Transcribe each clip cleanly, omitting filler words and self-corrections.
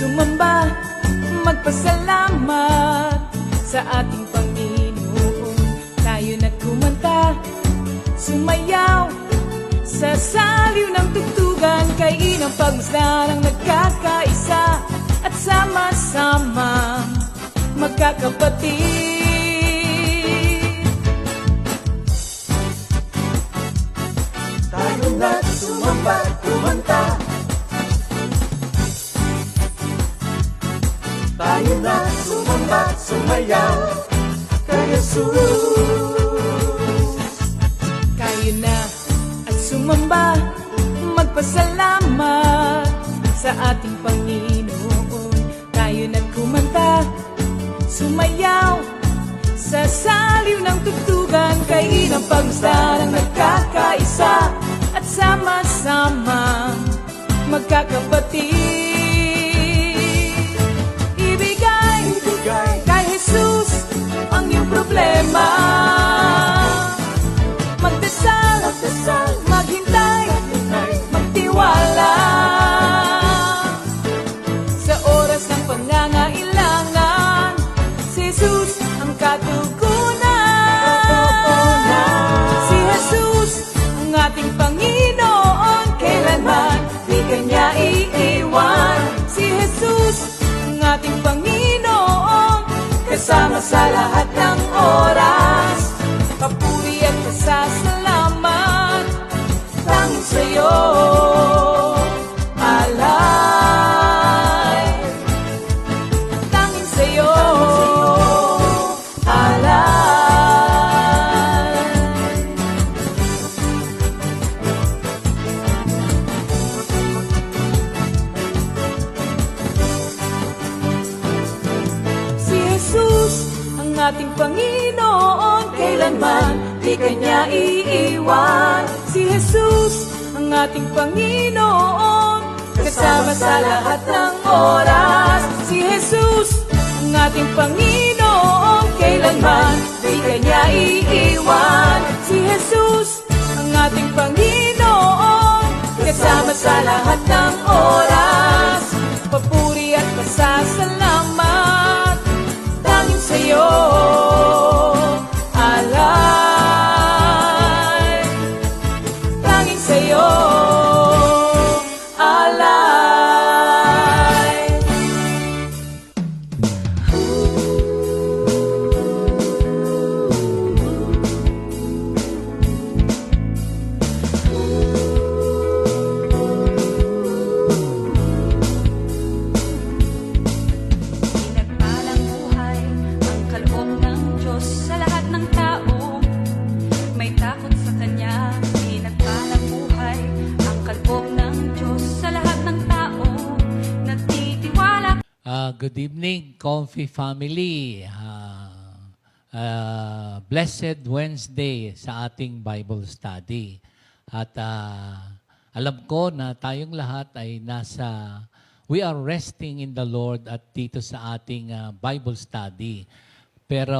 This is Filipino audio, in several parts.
sumamba, magpasalamat sa ating Panginoon. Tayo na't kumanta, sumayaw sa saliw ng tugtugan, kay inang pagmasdan ang nagkakaisa at sama-sama magkakapatid. Tayo na't sumamba, kumanta, tayo na't sumamba, sumayaw kay Jesus. Kayo na at sumamba, magpasalamat sa ating Panginoon. Tayo na't kumanta, sumayaw sa saliw ng tugtugan, kay inang pagmasdan ang nagkakaisa at sama-sama magkakapatid. Ibigay kay Jesus ang iyong problema. Magdasal, maghintay, magtiwala. Sa oras ng pangangailangan, si Jesus ang katugunan. Si Jesus ang ating Panginoon, kailanman di Kanya iiwan. Si Jesus ang ating Panginoon, kasama sa lahat ng oras. Papuri at pasasalamat tanging sa'yo, alay. Tanging sa'yo, alay. Si Jesus ang ating Panginoon, kailanman di Kanya iiwan. Si Jesus ang ating Panginoon, kasama sa lahat ng oras. Si Jesus ang ating Panginoon, kailanman di Kanya iiwan. Si Jesus ang ating Panginoon, kasama sa lahat ng oras. Papuri at pasasalamat tanging sa'yo, alay. Tanging sa'yo, alay. Pinagpalang buhay ang kaloob ng Diyos sa lahat ng tao. May takot sa Kanya. Pinagpalang buhay ang kaloob ng Diyos sa lahat ng tao. Nagtitiwala. Good evening, Comfy family. Blessed Wednesday sa ating Bible study. At alam ko na tayong lahat ay we are resting in the Lord at dito sa ating Bible study. Pero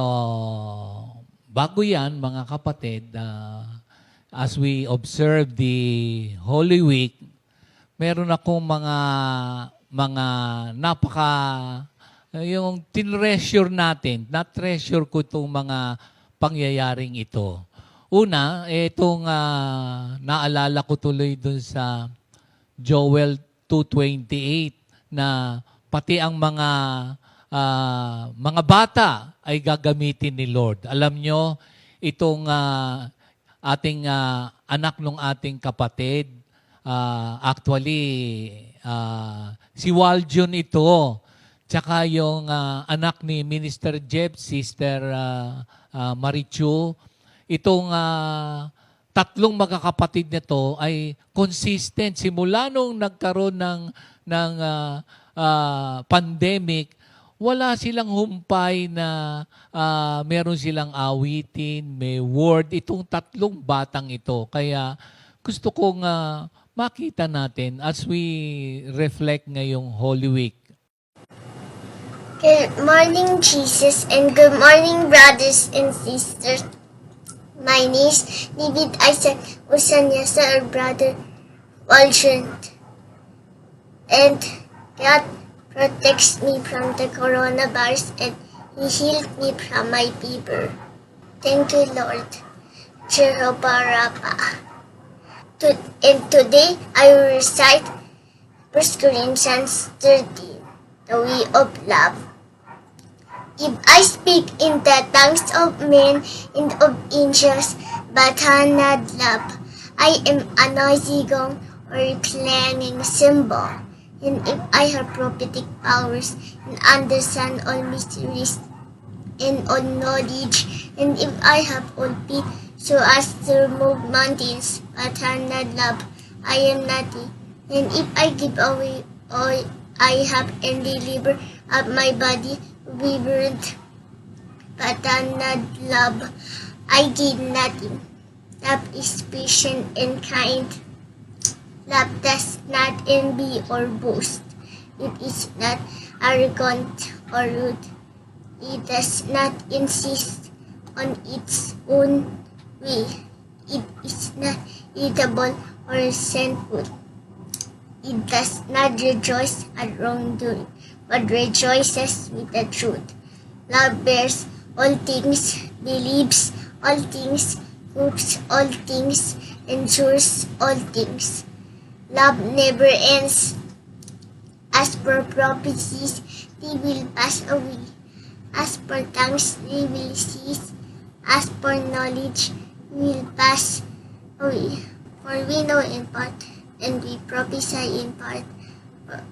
bago yan, mga kapatid, as we observe the Holy Week, meron akong mga yung tinreasure natin, na-treasure ko itong mga pangyayaring ito. Una, itong naalala ko tuloy dun sa Joel 2:28 na pati ang mga bata ay gagamitin ni Lord. Alam nyo, itong ating anak ng ating kapatid, actually, si Waljon ito, tsaka yung anak ni Minister Jeb, Sister Marichu, itong tatlong magkakapatid nito ay consistent. Simula nung nagkaroon ng pandemic, wala silang humpay na meron silang awitin, may word, itong tatlong batang ito. Kaya gusto kong makita natin as we reflect ngayong Holy Week. Good morning, Jesus, and good morning, brothers and sisters. My niece, David Isaac Usanyasa, our brother, Walshant. And protects me from the coronavirus, and He healed me from my fever. Thank you, Lord. Jehovah Rapha. And today I will recite 1 Corinthians 13, the way of love. If I speak in the tongues of men and of angels, but have not love, I am a noisy gong or a clanging cymbal. And if I have prophetic powers and understand all mysteries and all knowledge, and if I have all faith so as to remove mountains, but have not love, I am nothing. And if I give away all I have and deliver up my body to be burnt, but have not love, I did nothing. Love is patient and kind. Love does not envy or boast. It is not arrogant or rude. It does not insist on its own way. It is not irritable or resentful. It does not rejoice at wrongdoing, but rejoices with the truth. Love bears all things, believes all things, hopes all things, endures all things. Love never ends. As for prophecies, they will pass away. As for tongues, they will cease. As for knowledge, will pass away. For we know in part, and we prophesy in part.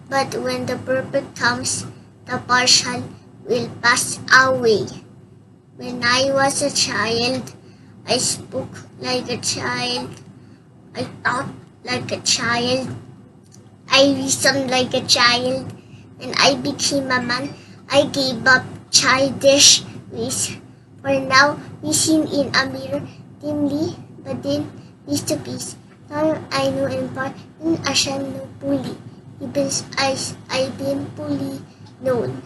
But when the perfect comes, the partial will pass away. When I was a child, I spoke like a child. I thought like a child. I reasoned like a child. When I became a man, I gave up childish ways. For now, we see in a mirror dimly, but then face to face. Now I know in part, and I shall know fully, even as I've been fully known.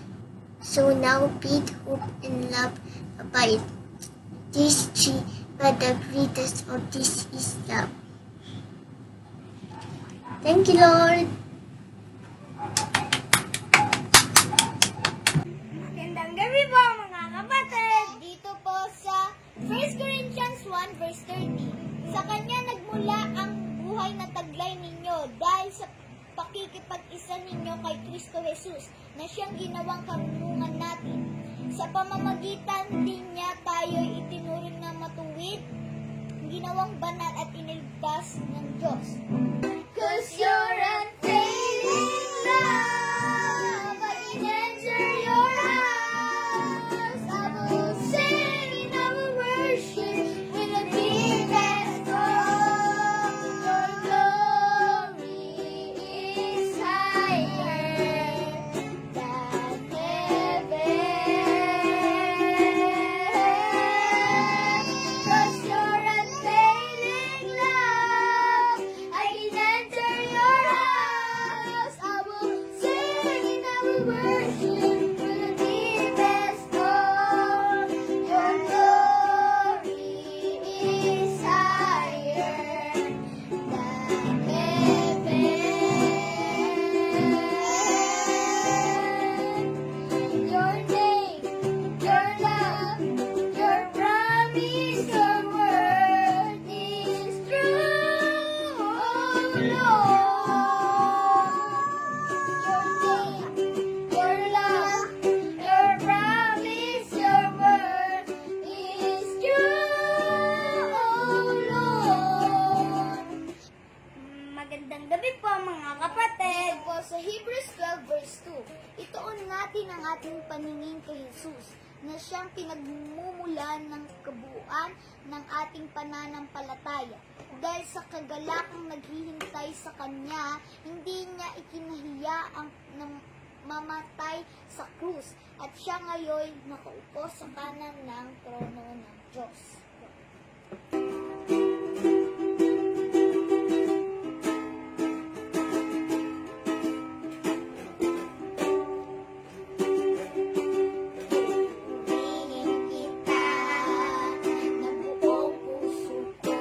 So now faith, hope, and love abide. These three, but the greatest of these is love. Thank you, Lord. Magandang gabi po mga kapatid! Dito po sa 1 Corinthians 1 verse 30. Sa Kanya nagmula ang buhay na taglay ninyo dahil sa pakikipag-isa ninyo kay Kristo Jesus na siyang ginawang karunungan natin. Sa pamamagitan din niya tayo itinuring na matuwid, ginawang banal at iniligtas ng Diyos. 'Cause you're unfailing love, I can enter your house. I will sing, I will worship with a deepest song. Your glory is higher than heaven. 'Cause you're unfailing love, I can enter your house. I will sing, I will worship with the deepest song. Your glory is higher than heaven. Your name, your love, your promise, your word is true, oh Lord. Your name, your love, your promise, your word is true, oh Lord. Magandang gabi po mga kapatid. Po sa Hebrews 12 verse 2, ituon natin ang ating paningin kay Jesus na siyang pinagmumulan ng kabuuan ng ating pananampalataya. Dahil sa kagalakang naghihintay sa Kanya, hindi niya ikinahiya ang mamatay sa krus at siya ngayon nakaupo sa kanan ng trono ng Diyos. Purihin kita ng buong puso ko,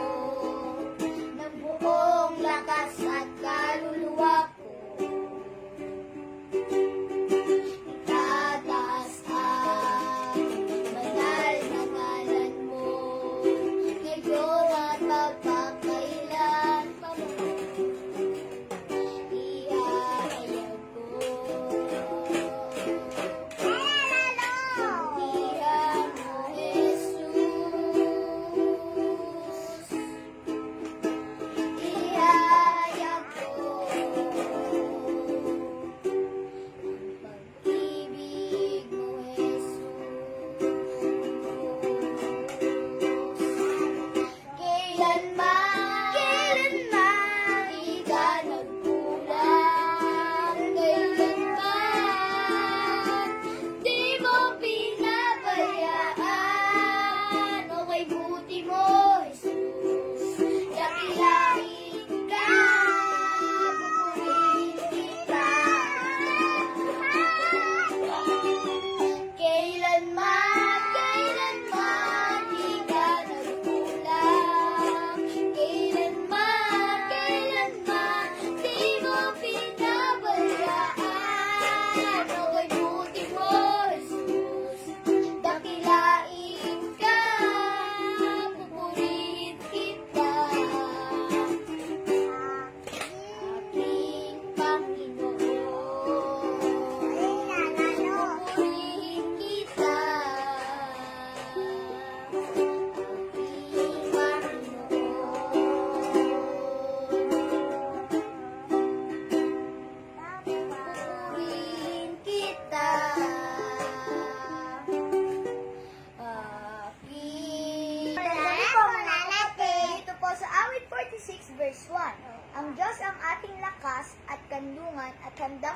ng buong lakas at kaluluwa ko.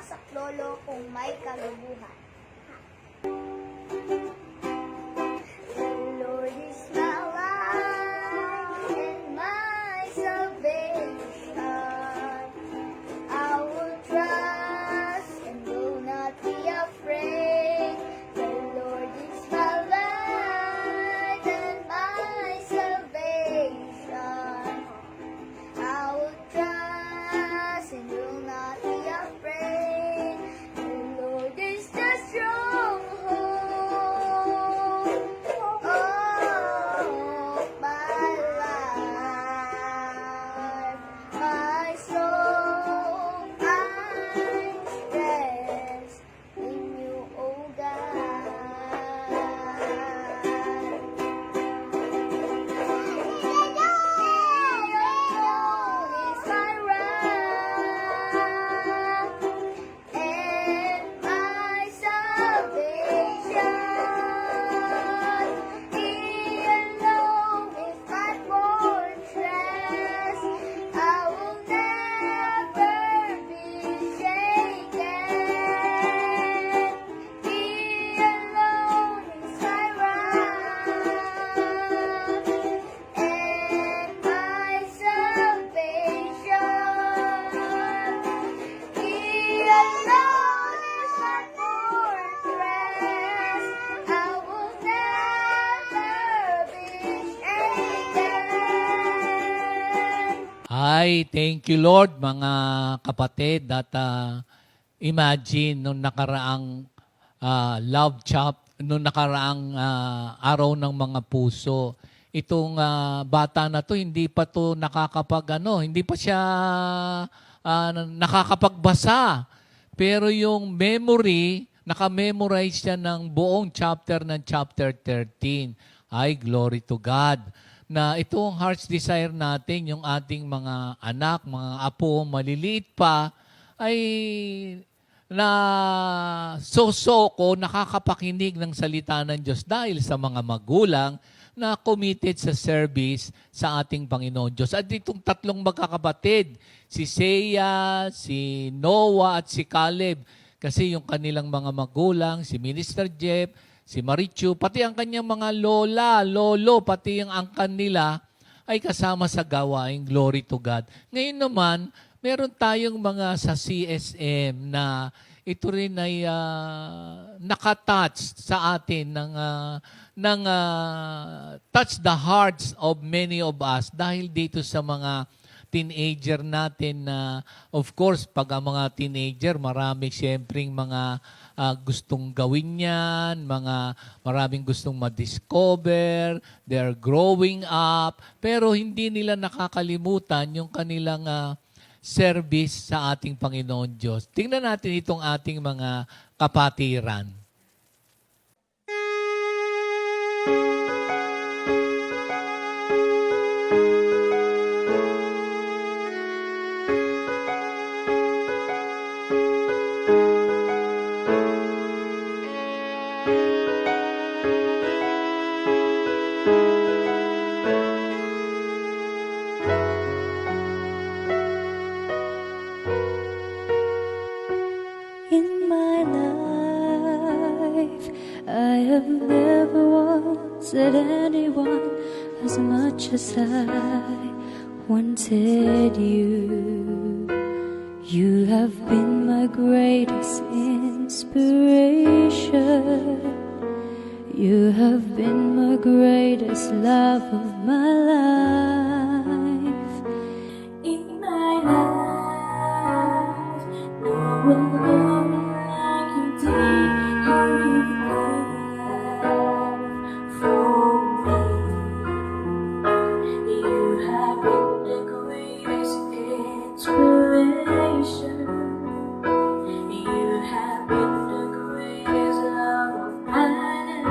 saklolo kung may kalubuhan. The Lord is my light and my salvation. I will trust and will not be afraid. The Lord is my light and my salvation. I will trust and will not be afraid. The Lord is the stronghold of my life. My soul finds rest in you, O God. Ay, thank you Lord mga kapatid at imagine nung nakaraang love chop, nung nakaraang araw ng mga puso, itong bata na to hindi pa to hindi pa siya nakakapagbasa. Pero yung memory, naka-memorize siya ng buong chapter ng chapter 13. Ay, glory to God. Na itong heart's desire natin, yung ating mga anak, mga apo, maliliit pa, ay na nakakapakinig ng salita ng Diyos dahil sa mga magulang na committed sa service sa ating Panginoon Diyos. At itong tatlong magkakapatid, si Seiya, si Noah at si Caleb, kasi yung kanilang mga magulang, si Minister Jeff, si Marichu, pati ang kanyang mga lola, lolo, pati yung angkan nila ay kasama sa gawaing glory to God. Ngayon naman, meron tayong mga sa CSM na ito rin ay nakatouch sa atin ng touch the hearts of many of us dahil dito sa mga teenager natin na of course pag ang mga teenager marami siyempreng mga gustong gawin yan, maraming gustong ma-discover, they're growing up, pero hindi nila nakakalimutan yung kanilang service sa ating Panginoon Diyos. Tingnan natin itong ating mga kapatiran. In my life, I have never wanted anyone as much as I wanted you. You have been my greatest inspiration. You have been my greatest love of my life. In my life, no one like you did. You love for me. You have been the greatest inspiration. You have been the greatest love of my life.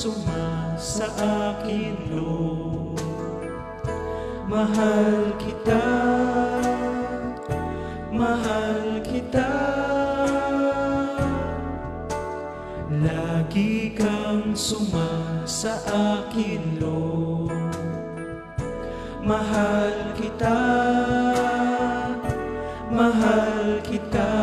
suma sa akin, Lord. Mahal kita, mahal kita. Lagi kang suma sa akin, Lord. Mahal kita, mahal kita.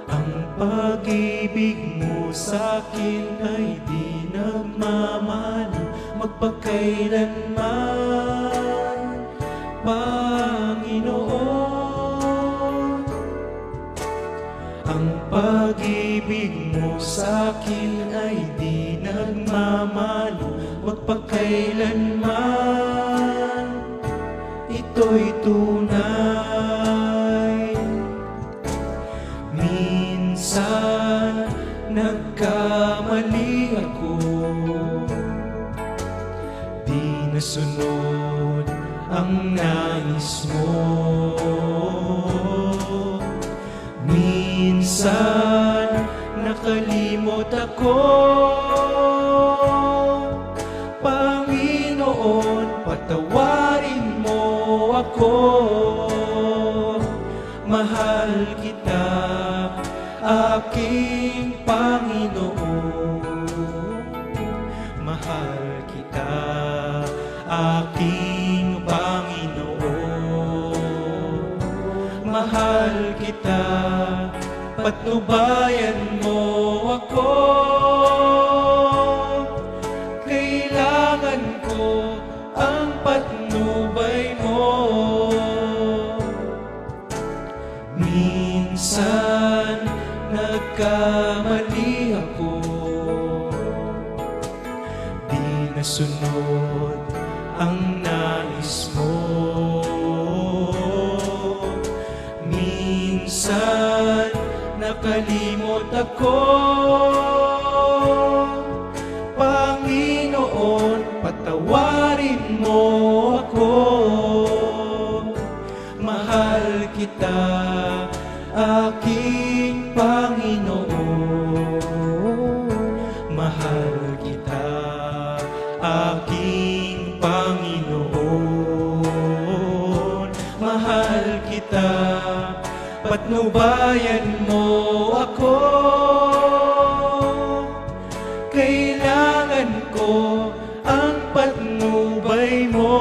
Ang pag-ibig mo sa'kin ay di nagmamano magpakailanman, Panginoon. Ang pag-ibig mo sa'kin ay di nagmamano magpakailanman. Ito'y tunay. Minsan nagkamali ako, di nasunod ang nais mo. Minsan nakalimot ako, Panginoon, patawarin mo ako. Mahal kita, aking Panginoon. Mahal kita, aking Panginoon. Mahal kita, patnubayan mo ako. Kailangan ko ang patnubay mo. Minsan nagkamali ako, di nasunod ang nais mo. Minsan nakalimot ako, Panginoon, patawarin mo ako. Mahal kita, aking Panginoon. Mahal kita, aking Panginoon. Mahal kita, patnubayan mo ako. Kailangan ko ang patnubay mo.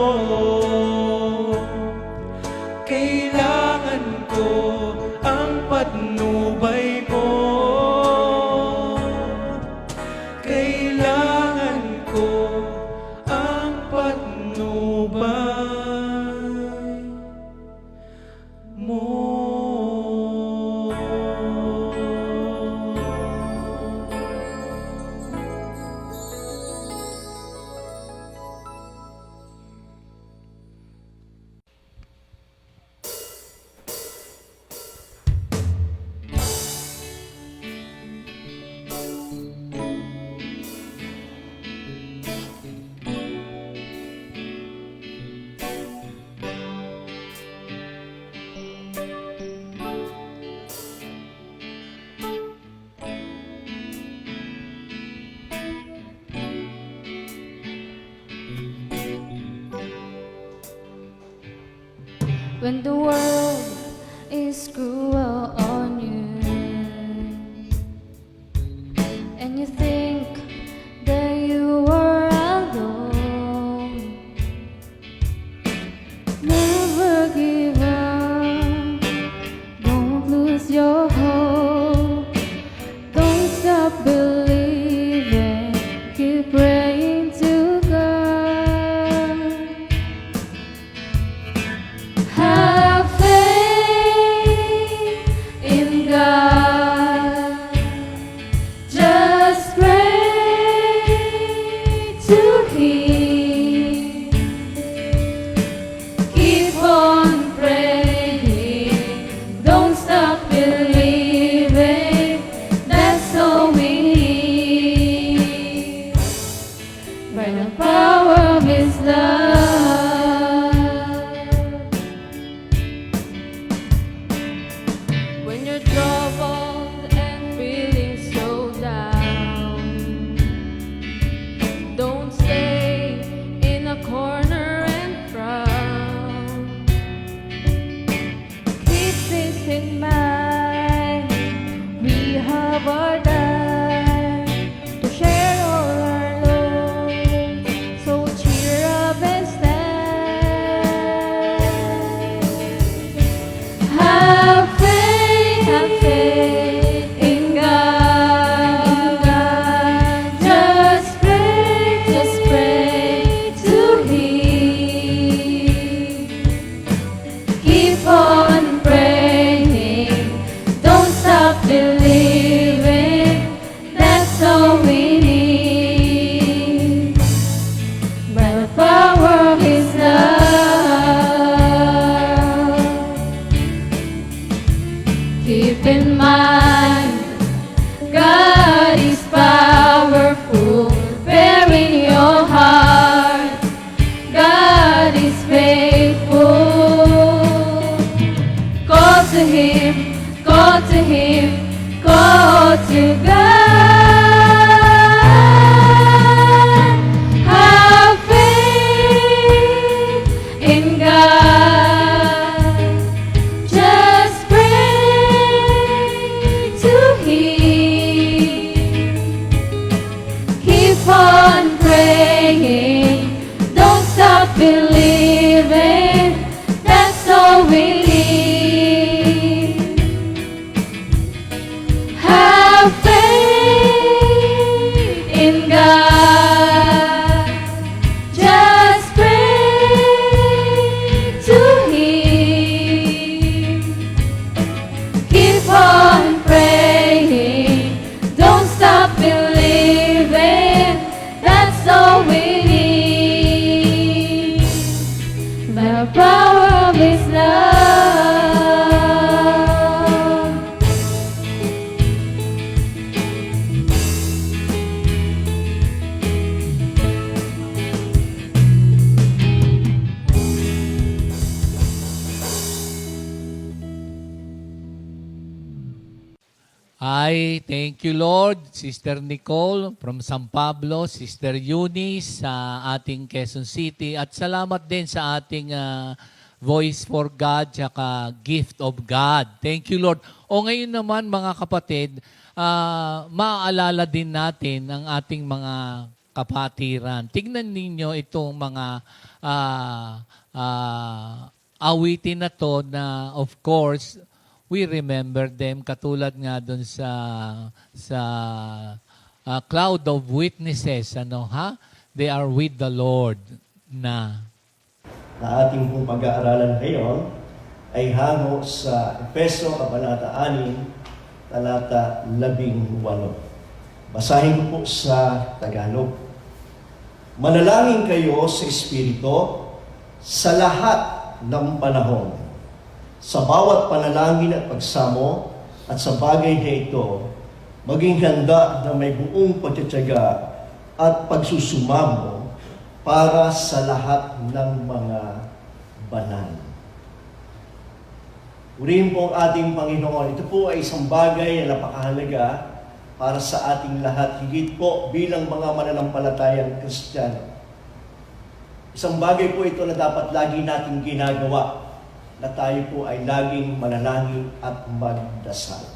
Kailangan ko ang patnubay mo. Kailangan ko ang patnubay mo. When the world is cruel on you and you think that you are alone, never give up, don't lose your hope, don't stop believing, keep praying to God. Have faith in God. Just pray to Him. Keep in mind. We have our time to share all our load. So cheer up and stand. Have faith in God. Just pray to Him. Keep on praying, don't stop believing. That's all we need. By the power of His love. Keep in mind, God is powerful. Bear in your heart, God is faithful. Call to Him, call to Him, call to God. Have faith in God. Just pray to Him. Keep on praying, don't stop believing. That's all we need. Have faith in God. Just pray to Him. Keep on praying, don't stop believing. That's all we need. By the power of His love. Ay, thank you Lord, Sister Nicole from San Pablo, Sister Eunice sa ating Quezon City, at salamat din sa ating Voice for God tsaka Gift of God. Thank you Lord. O ngayon naman mga kapatid, maaalala din natin ang ating mga kapatiran. Tignan ninyo itong mga awitin na to na of course, we remember them katulad nga doon sa cloud of witnesses, ano ha? They are with the Lord na ating pong pag-aaralan ngayon ay hango sa Efeso, Kabanata 6, Talata 18. Basahin ko po sa Tagalog. Manalangin kayo sa Espiritu sa lahat ng panahon. Sa bawat panalangin at pagsamo at sa bagay na ito, maging handa na may buong pagtitiyaga at pagsusumamo para sa lahat ng mga banal. Purihin po ang ating Panginoon. Ito po ay isang bagay na napakahalaga para sa ating lahat, higit po bilang mga mananampalatayang Kristiyano. Isang bagay po ito na dapat lagi nating ginagawa, na tayo po ay laging manalangin at magdasal.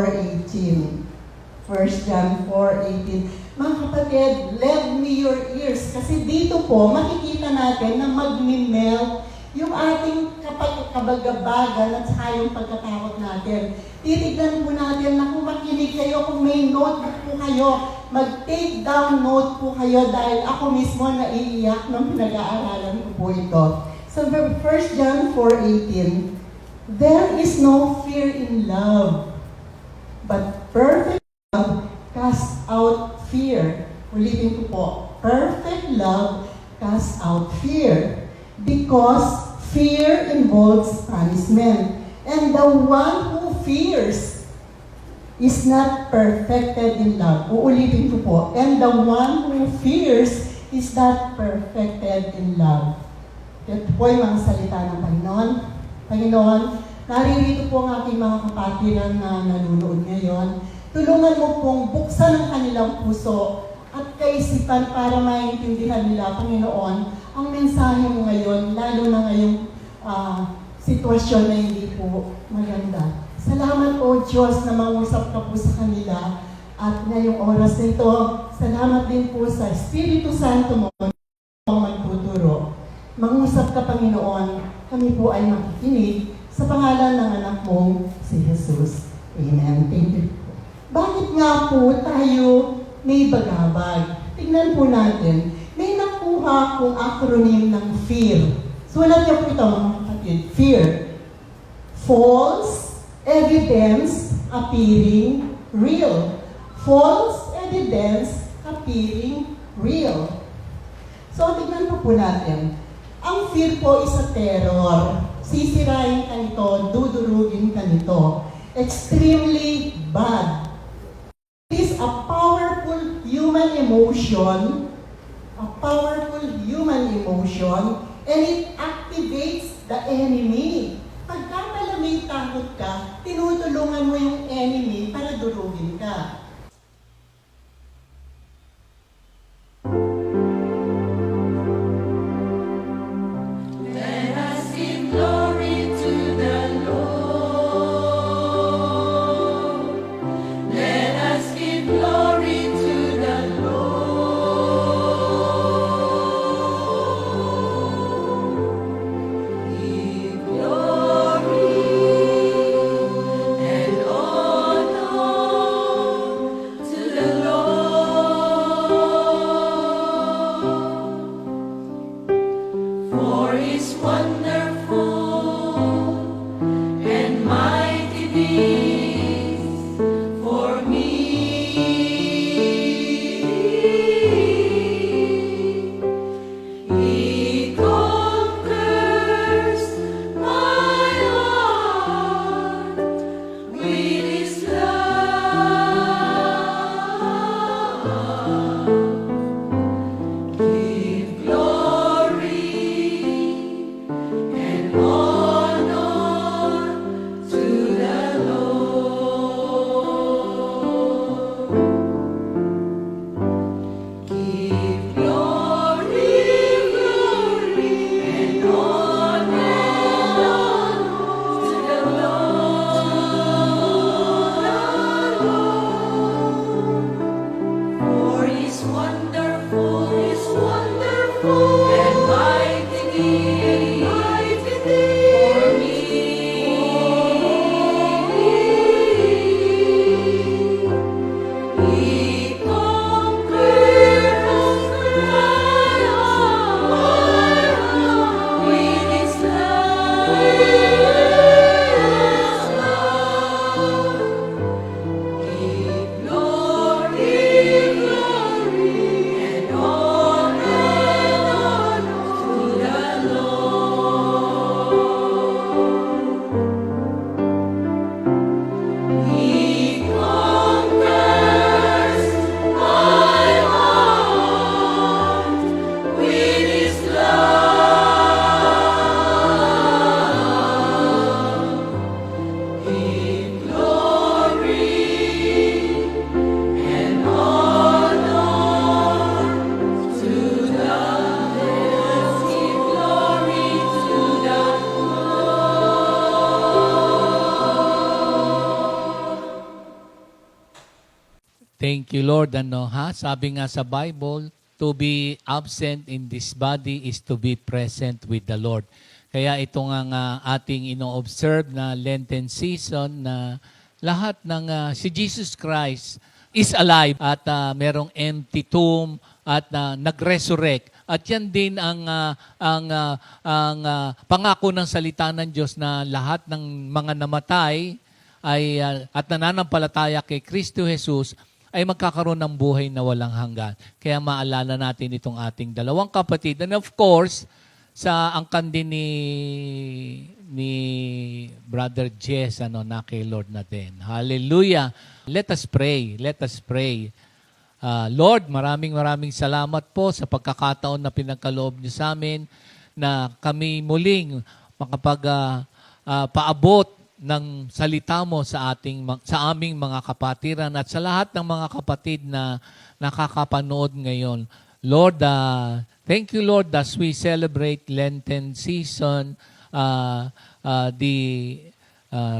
4:18. 1 John 4:18. Mga kapatid, lend me your ears. Kasi dito po, makikita natin na mag-melt yung ating kabagabagan at saka yung pagkatakot natin. Titignan po natin na kung makinig kayo, kung may notebook po kayo, mag-take down note po kayo dahil ako mismo naiiyak nung pinag-aaralan ko po ito. So, 1 John 4:18, there is no fear in love, but perfect love casts out fear. Ulitin ko po, perfect love casts out fear. Because fear involves punishment. And the one who fears is not perfected in love. Uulitin ko po. And the one who fears is not perfected in love. Ito po yung mga salita ng Panginoon. Panginoon, naririto po ang aking mga kapatiran na nanonood ngayon. Tulungan mo pong buksan ang kanilang puso at kaisipan para maintindihan nila, Panginoon, ang mensahe mo ngayon, lalo na ngayong sitwasyon na hindi po maganda. Salamat po, Diyos, na mangusap ka po sa kanila. At ngayong oras na ito, salamat din po sa Espiritu Santo mo ang magtuturo. Mangusap ka, Panginoon, kami po ay makikinig sa pangalan ng anak mong si Jesus. Amen. Thank you. Bakit nga po tayo may bagabag? Tingnan po natin. May nakuha kong acronym ng FEAR. Sulat niyo po ito, mga kapatid. FEAR. False evidence appearing real. False evidence appearing real. So, tingnan po natin. Ang fear po is a terror. Sisirain ka nito, dudurugin ka nito. Extremely bad. It is a powerful human emotion, and it activates the enemy. Pagka malamig takot ka, tinutulungan mo yung enemy para durugin ka. Let us give glory to the Lord. Let us give glory to the Lord. Give glory and honor Thank you, Lord. Sabi nga sa Bible, to be absent in this body is to be present with the Lord. Kaya ito nga ating ino-observe na Lenten season na lahat ng si Jesus Christ is alive at merong empty tomb at nag-resurrect. At yan din ang pangako ng salita ng Diyos na lahat ng mga namatay ay at nananampalataya kay Kristo Jesus ay magkakaroon ng buhay na walang hanggan. Kaya maalala natin itong ating dalawang kapatid. And of course, sa angkan din ni Brother Jess na kay Lord natin. Hallelujah. Let us pray. Let us pray. Lord, maraming salamat po sa pagkakataon na pinagkaloob niyo sa amin na kami muling paabot ng salita mo sa aming mga kapatiran at sa lahat ng mga kapatid na nakakapanood ngayon. Lord, thank you, Lord, as we celebrate Lenten season, the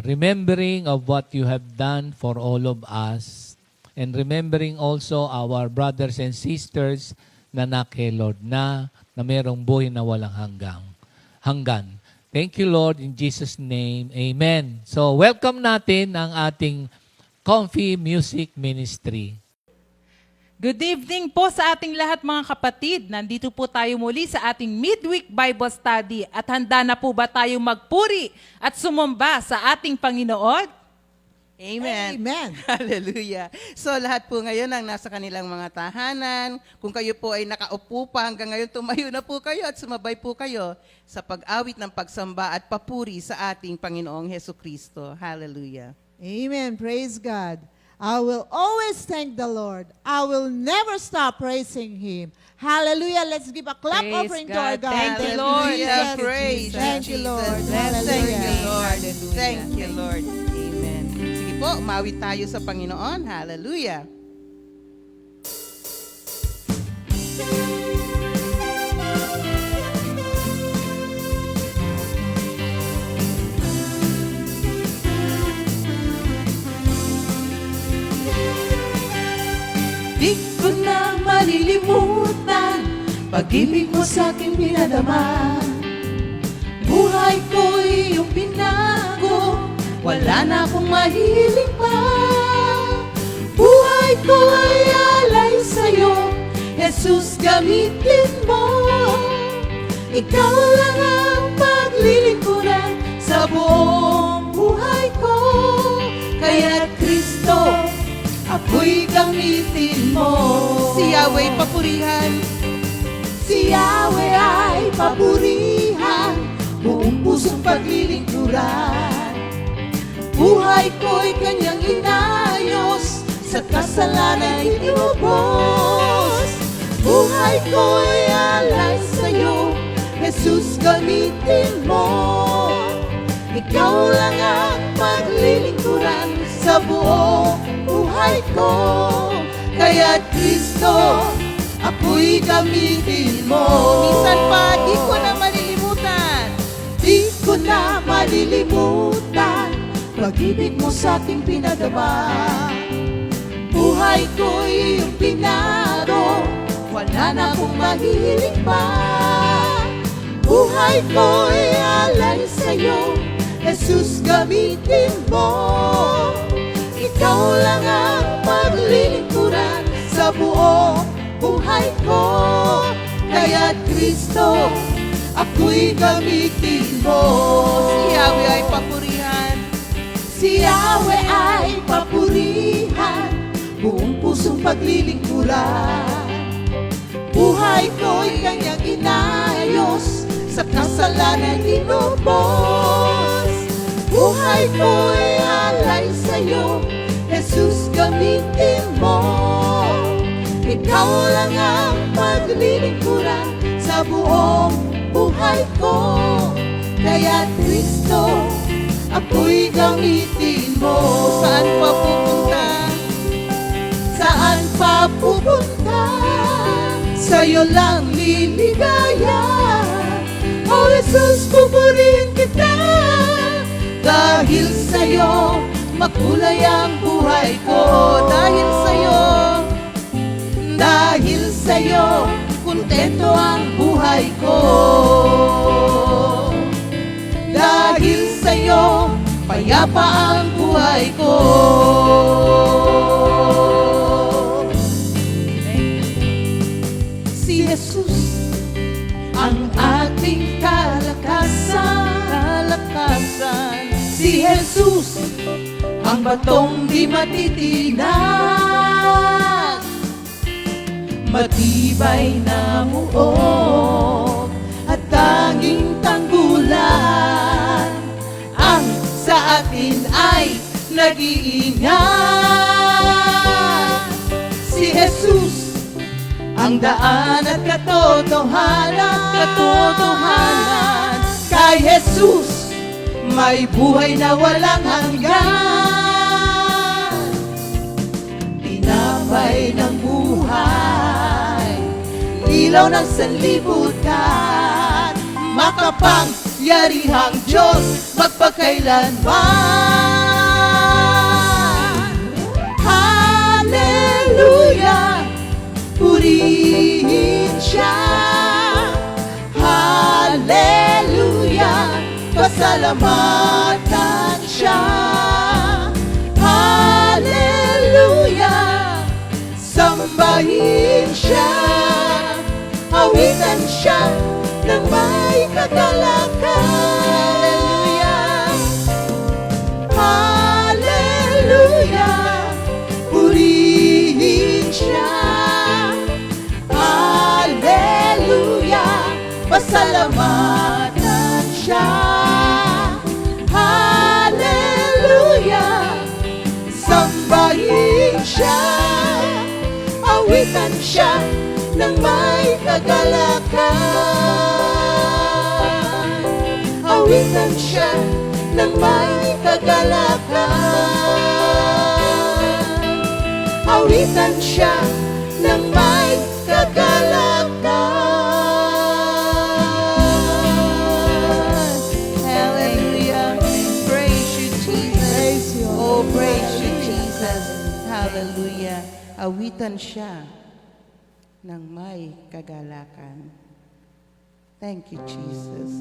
remembering of what you have done for all of us, and remembering also our brothers and sisters na kay Lord na mayroong buhay na walang hanggan. Thank you, Lord, in Jesus' name. Amen. So, welcome natin ang ating Comfy Music Ministry. Good evening po sa ating lahat mga kapatid. Nandito po tayo muli sa ating Midweek Bible Study. At handa na po ba tayo magpuri at sumamba sa ating Panginoon? Amen. Amen. Hallelujah. So lahat po ngayon ang nasa kanilang mga tahanan. Kung kayo po ay nakaupo pa hanggang ngayon, tumayo na po kayo at sumabay po kayo sa pag-awit ng pagsamba at papuri sa ating Panginoong Hesukristo. Hallelujah. Amen. Praise God. I will always thank the Lord. I will never stop praising Him. Hallelujah. Let's give a clap Praise offering to our God. God. Thank you, Lord. Hallelujah. Thank you, Praise Jesus. Thank you, Lord. Jesus. Thank you, Lord. Hallelujah. Thank you, Lord. Amen. Sige po, mawit tayo sa Panginoon. Hallelujah. Di ko na malilimutan pag-ibig mo sa aking pinadama. Buhay ko iyong binago, wala na akong mahiling pa. Buhay ko ay alay sa'yo, Jesus, gamitin mo. Ikaw lang ang paglilingkuran sa buong buhay ko. Kaya Kristo, ako'y gamitin mo. Si Yahweh papurihan. Si Yahweh ay papurihan, buong pusong paglilingkuran. Buhay ko'y kanyang inayos, sa kasalanan inubos. Buhay ko'y alay sa'yo, Jesus, gamitin mo. Ikaw lang ang paglilingkuran sa buong buhay ko. Kaya Kristo, ako'y gamitin mo. Minsan pa, di ko na malilimutan. Di ko na malilimutan pag-ibig mo sa aking pinadama. Buhay ko'y iyong pinaro, wala na akong mahiling pa. Buhay ko'y alay sa'yo, Jesus, gamitin mo. Ikaw lang ang paglilingkuran sa buong buhay ko. Kaya Kristo, ako'y gamitin mo. Si Yahweh ay papurihan. Si Yahweh ay papurihan, buong pusong paglilingkuran. Buhay ko'y kanyang inayos, sa kasalanan inubos. Buhay ko'y alay sa'yo, Jesus, gamitin mo. Ikaw lang ang paglilingkuran sa buong buhay ko. Kaya Kristo, ako'y gamitin mo. Saan pa pupunta? Saan pa pupunta? Sa'yo lang liligaya. O Jesus, pupurihin kita. Dahil sa'yo, makulay ang buhay ko. Dahil sa'yo, Dahil sa'yo, kontento ang buhay ko. Dahil sa'yo, payapa ang buhay ko. Si Jesus ang ating kalakasan. Si Jesus ang batong di matitinag, matibay na muog at tanging tanggulan ang sa atin ay nag-iingat. Si Jesus ang daan at katotohanan. Kay Jesus may buhay na walang hanggan. Tinapay ng buhay, ilaw ng sanlibutan, makapangyarihang Diyos magpakailanman. Hallelujah, purihin siya. Hallelujah, pasalamatan siya. Hallelujah, sambahin siya. Awitan siya ng may kagalakan. Hallelujah, purihin siya. Hallelujah, pasalamatan siya. Hallelujah, sambahin siya. Awitan siya ng may kagalakan. Awitan siya ng may kagalakan. Awitan siya ng may kagalakan. Hallelujah. Praise you, Jesus. Oh, praise you, Jesus. Hallelujah. Awitan siya ng may kagalakan. Thank you, Jesus.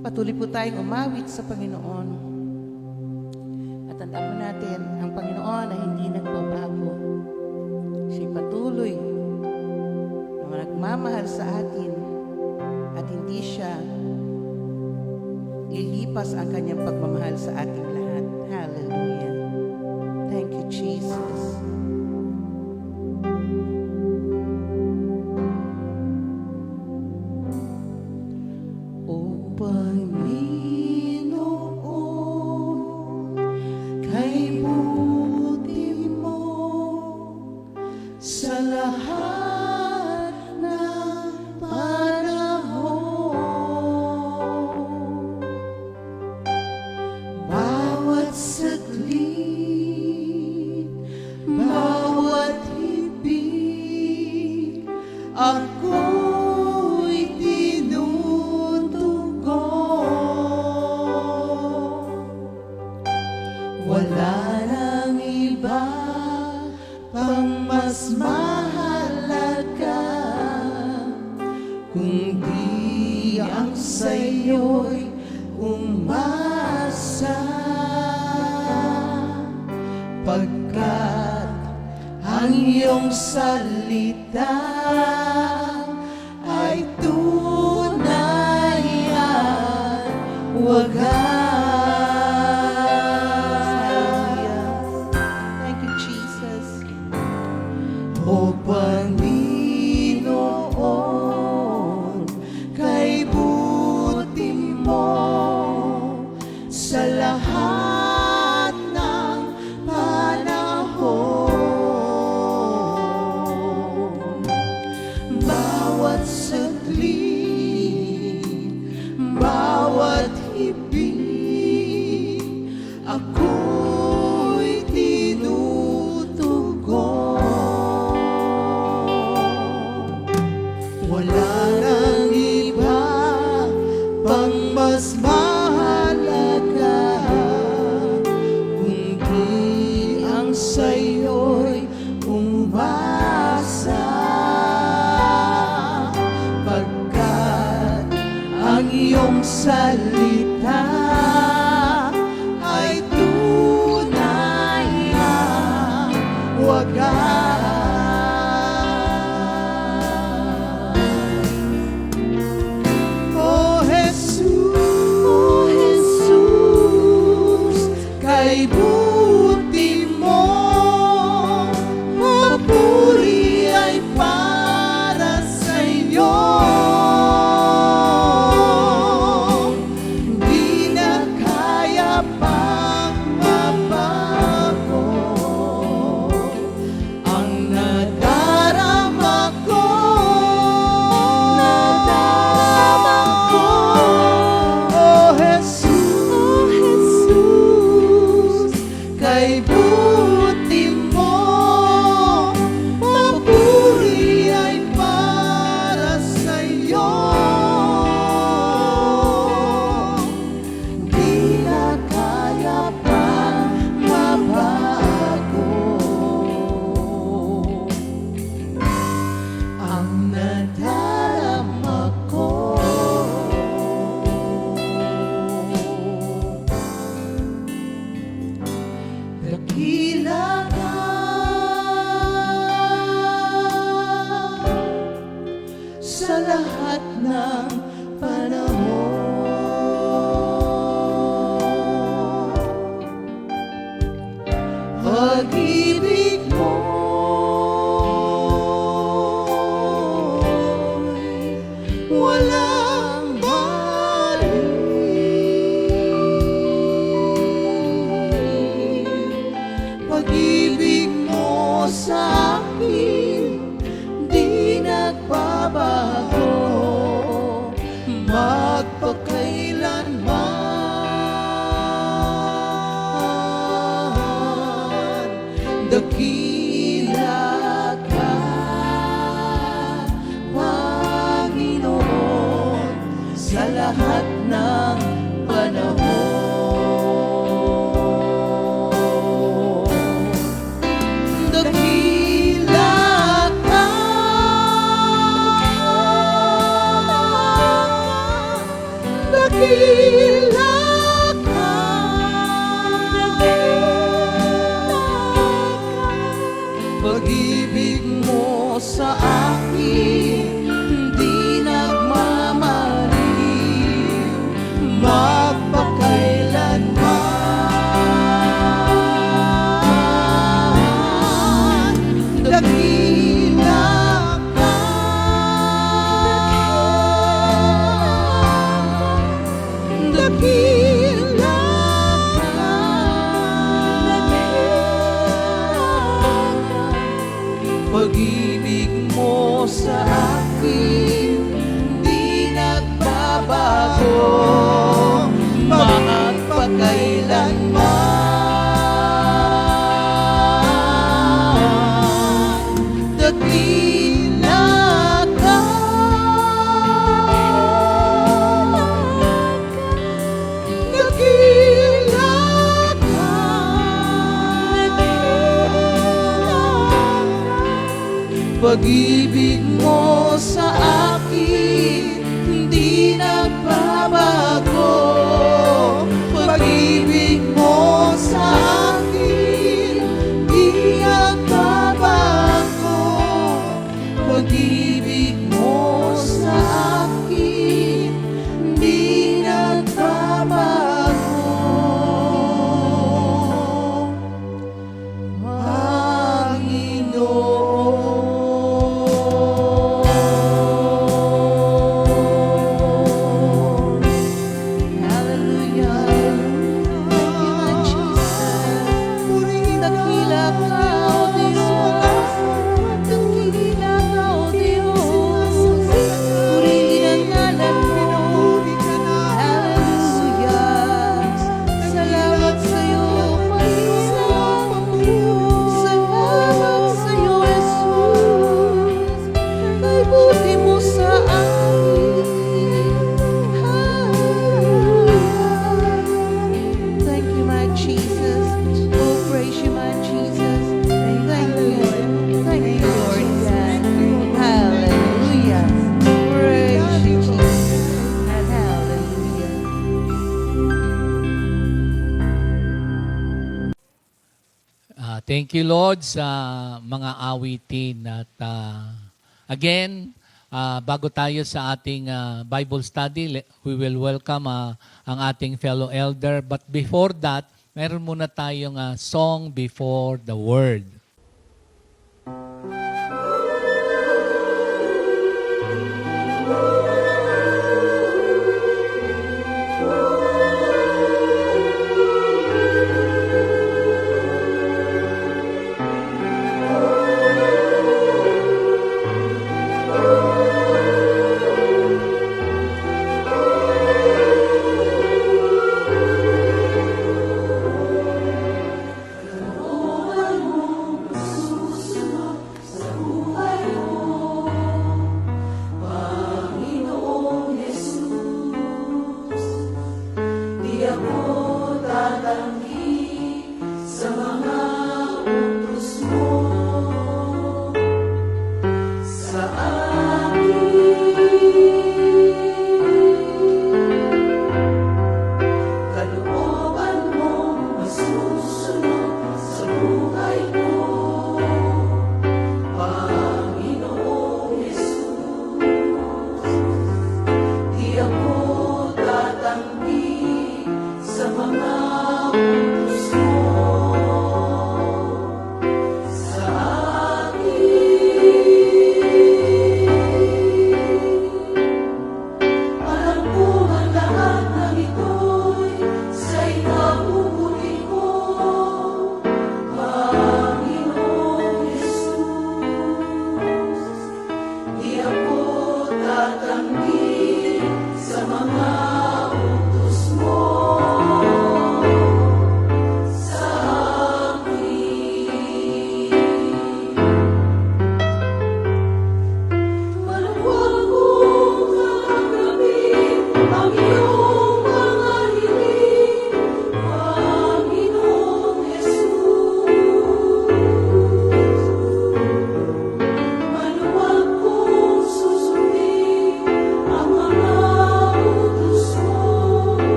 Patuloy po tayong umawit sa Panginoon. At tandaan po natin, ang Panginoon ay hindi nagbabago. Siya'y patuloy na nagmamahal sa atin at hindi siya lilipas ang kanyang pagmamahal sa ating lahat. Hallelujah. Thank you, Jesus. Panginoon, kay buti mo sa lahat ng panahon. Bawat saglit, bawat hibig, ako'y wala nang iba pang mas mahalaga, kundi ang sa'yo'y umasa. Pagkat ang iyong salita ay tunay at wagas. O Panginoon, kay buti mo sa lahat ng panahon. Bawat saglit, bawat hibig, ako'y tinutugon. Wala nang iba pang mas mahalaga, kundi ang sa'yo'y umasa. salita ay tunay na wagas. O Jesus, kay buti mo, papuri ay para sa iyo. Di na kaya pang mabago ang nadarama ko. O Jesus, kay buti mo, papuri ay para sa iyo. Di na kaya pang mabago ang nadarama ko. Dakila ka sa lahat ng panahon. Pag-ibig mo'y walang balik. Pag-ibig mo sa akin di nagbabago magpakailanman. Dakila ka, Panginoon, sa lahat ng panahon. Dakila ka, dakila ka, pag-ibig mo sa akin di nagmamaliw magpakailanman. Dakila ka, dakila ka, pag-ibig mo sa akin di nagbabago magpakailanman. Dakila ka, dakila ka, pag-ibig mo sa akin di nagbabago. Pag-ibig mo sa akin di nagbabago. Pag-ibig mo sa akin di nagbabago. Panginoon. Hallelujah. Thank you, Lord Jesus. Dakila ka, O Diyos. Dakila ka, O Diyos. Purihin ang ngalan mo. Hallelujah. Salamat sa'yo, Panginoon. Salamat sa'yo, Jesus. Kay buti mo sa akin. Hallelujah. Thank you, my Jesus. Oh, praise you, my Jesus. Thank you, Lord. Thank you, Thank you, Lord, sa mga awitin. At again, bago tayo sa ating Bible study, we will welcome ang ating fellow elder. But before that, meron muna tayong song before the word.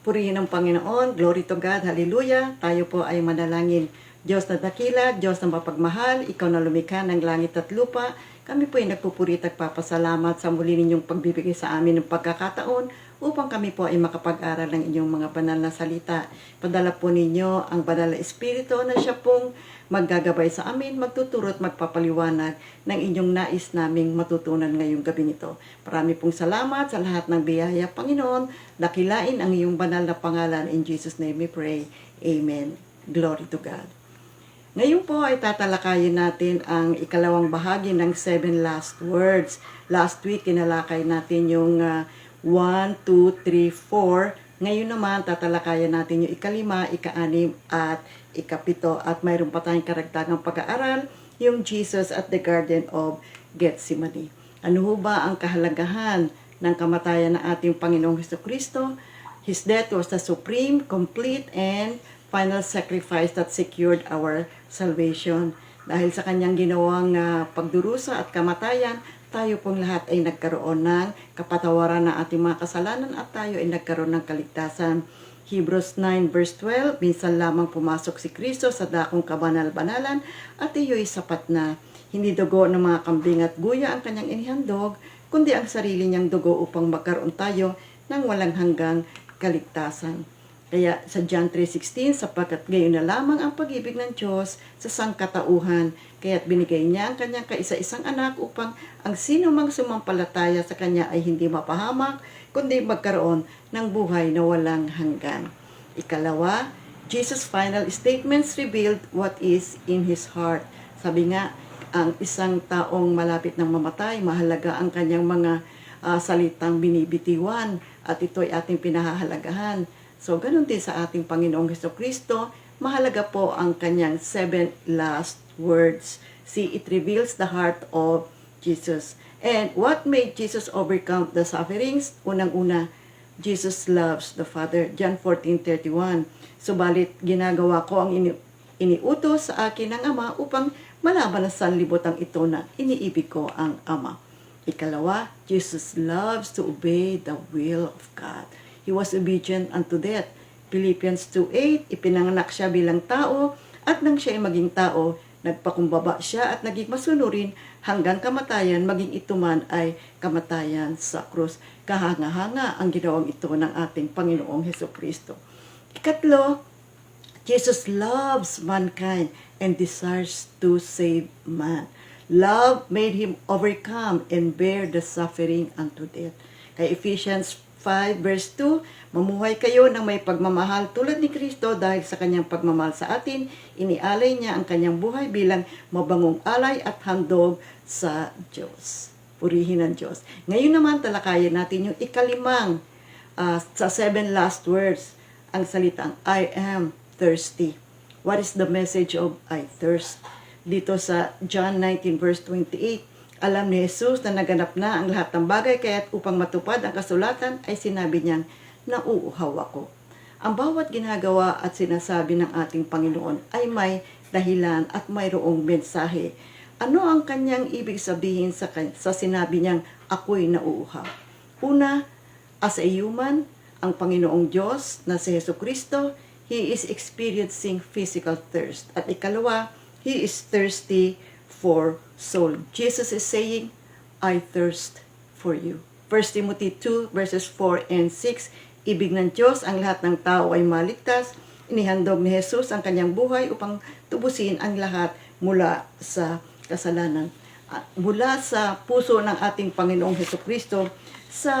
Purihin ang Panginoon, glory to God, hallelujah. Tayo po ay manalangin. Diyos na dakila, Diyos na mapagmahal, Ikaw na lumikha ng langit at lupa. Kami po ay nagpupuri at papasalamat sa muli ninyong pagbibigay sa amin ng pagkakataon upang kami po ay makapag-aral ng inyong mga banal na salita. Padala po ninyo ang banal na Espiritu na siya pong maggagabay sa amin, magtuturo at magpapaliwanag ng inyong nais naming matutunan ngayong gabi nito. Marami pong salamat sa lahat ng biyaya, Panginoon. Dakilain ang iyong banal na pangalan. In Jesus' name we pray. Amen. Glory to God. Ngayon po ay tatalakayin natin ang ikalawang bahagi ng 7 last words. Last week, kinalakay natin yung 1, 2, 3, 4. Ngayon naman, tatalakayan natin yung ikalima, ika-6 at ikapito. At mayroon pa tayong karagdagang pag-aaral, yung Jesus at the Garden of Gethsemane. Ano ho ba ang kahalagahan ng kamatayan ng ating Panginoong Jesucristo? His death was the supreme, complete, and final sacrifice that secured our salvation. Dahil sa kanyang ginawang pagdurusa at kamatayan, tayo pong lahat ay nagkaroon ng kapatawaran ng ating mga kasalanan at tayo ay nagkaroon ng kaligtasan. Hebrews 9 verse 12, minsan lamang pumasok si Kristo sa dakong kabanal-banalan at iyo'y sapat na. Hindi dugo ng mga kambing at guya ang kanyang inihandog, kundi ang sarili niyang dugo upang magkaroon tayo ng walang hanggang kaligtasan. Kaya sa John 3:16, sapagkat gayon na lamang ang pag-ibig ng Diyos sa sangkatauhan, kaya't binigay niya ang kanyang kaisa-isang anak upang ang sino mang sumampalataya sa kanya ay hindi mapahamak, kundi magkaroon ng buhay na walang hanggan. Ikalawa, Jesus' final statements revealed what is in His heart. Sabi nga, ang isang taong malapit ng mamatay, mahalaga ang kanyang mga salitang binibitiwan at ito ay ating pinahahalagahan. So, ganun din sa ating Panginoong Jesucristo, mahalaga po ang kanyang 7 last words. See, it reveals the heart of Jesus. And what made Jesus overcome the sufferings? Unang-una, Jesus loves the Father. John 14:31. Subalit, ginagawa ko ang iniutos sa akin ng Ama upang malaman ng sanlibutan ito na iniibig ko ang Ama. Ikalawa, Jesus loves to obey the will of God. He was obedient unto death. Philippians 2:8, ipinanganak siya bilang tao at nang siya ay maging tao, nagpakumbaba siya at naging masunurin hanggang kamatayan, maging ito man ay kamatayan sa krus. Kahanga-hanga ang ginawang ito ng ating Panginoong Jesucristo. Ikatlo, Jesus loves mankind and desires to save man. Love made him overcome and bear the suffering unto death. Kay Ephesians 5 verse 2, mamuhay kayo ng may pagmamahal tulad ni Kristo dahil sa kanyang pagmamahal sa atin, inialay niya ang kanyang buhay bilang mabangong alay at handog sa Diyos. Purihin ng Diyos. Ngayon naman, talakayan natin yung ikalimang sa 7 last words, ang salitang, I am thirsty. What is the message of I thirst? Dito sa John 19 verse 28, alam ni Jesus na naganap na ang lahat ng bagay, kaya't upang matupad ang kasulatan ay sinabi niyang, nauuhaw ako. Ang bawat ginagawa at sinasabi ng ating Panginoon ay may dahilan at mayroong mensahe. Ano ang kanyang ibig sabihin sa sinabi niyang, ako'y nauuhaw? Una, as a human, ang Panginoong Diyos na si Jesucristo, He is experiencing physical thirst. At ikalawa, He is thirsty for soul. Jesus is saying, I thirst for you. 1 Timothy 2 verses 4 and 6, ibig ng Diyos ang lahat ng tao ay maligtas. Inihandog ni Jesus ang kanyang buhay upang tubusin ang lahat mula sa kasalanan. Mula sa puso ng ating Panginoong Jesucristo, sa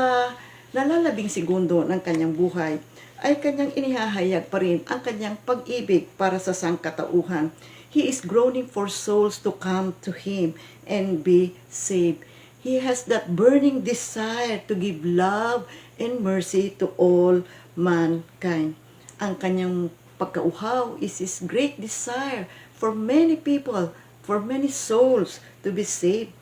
nalalabing segundo ng kanyang buhay, ay kanyang inihahayag pa rin ang kanyang pag-ibig para sa sangkatauhan. He is groaning for souls to come to Him and be saved. He has that burning desire to give love and mercy to all mankind. Ang kanyang pagkauhaw is His great desire for many people, for many souls to be saved.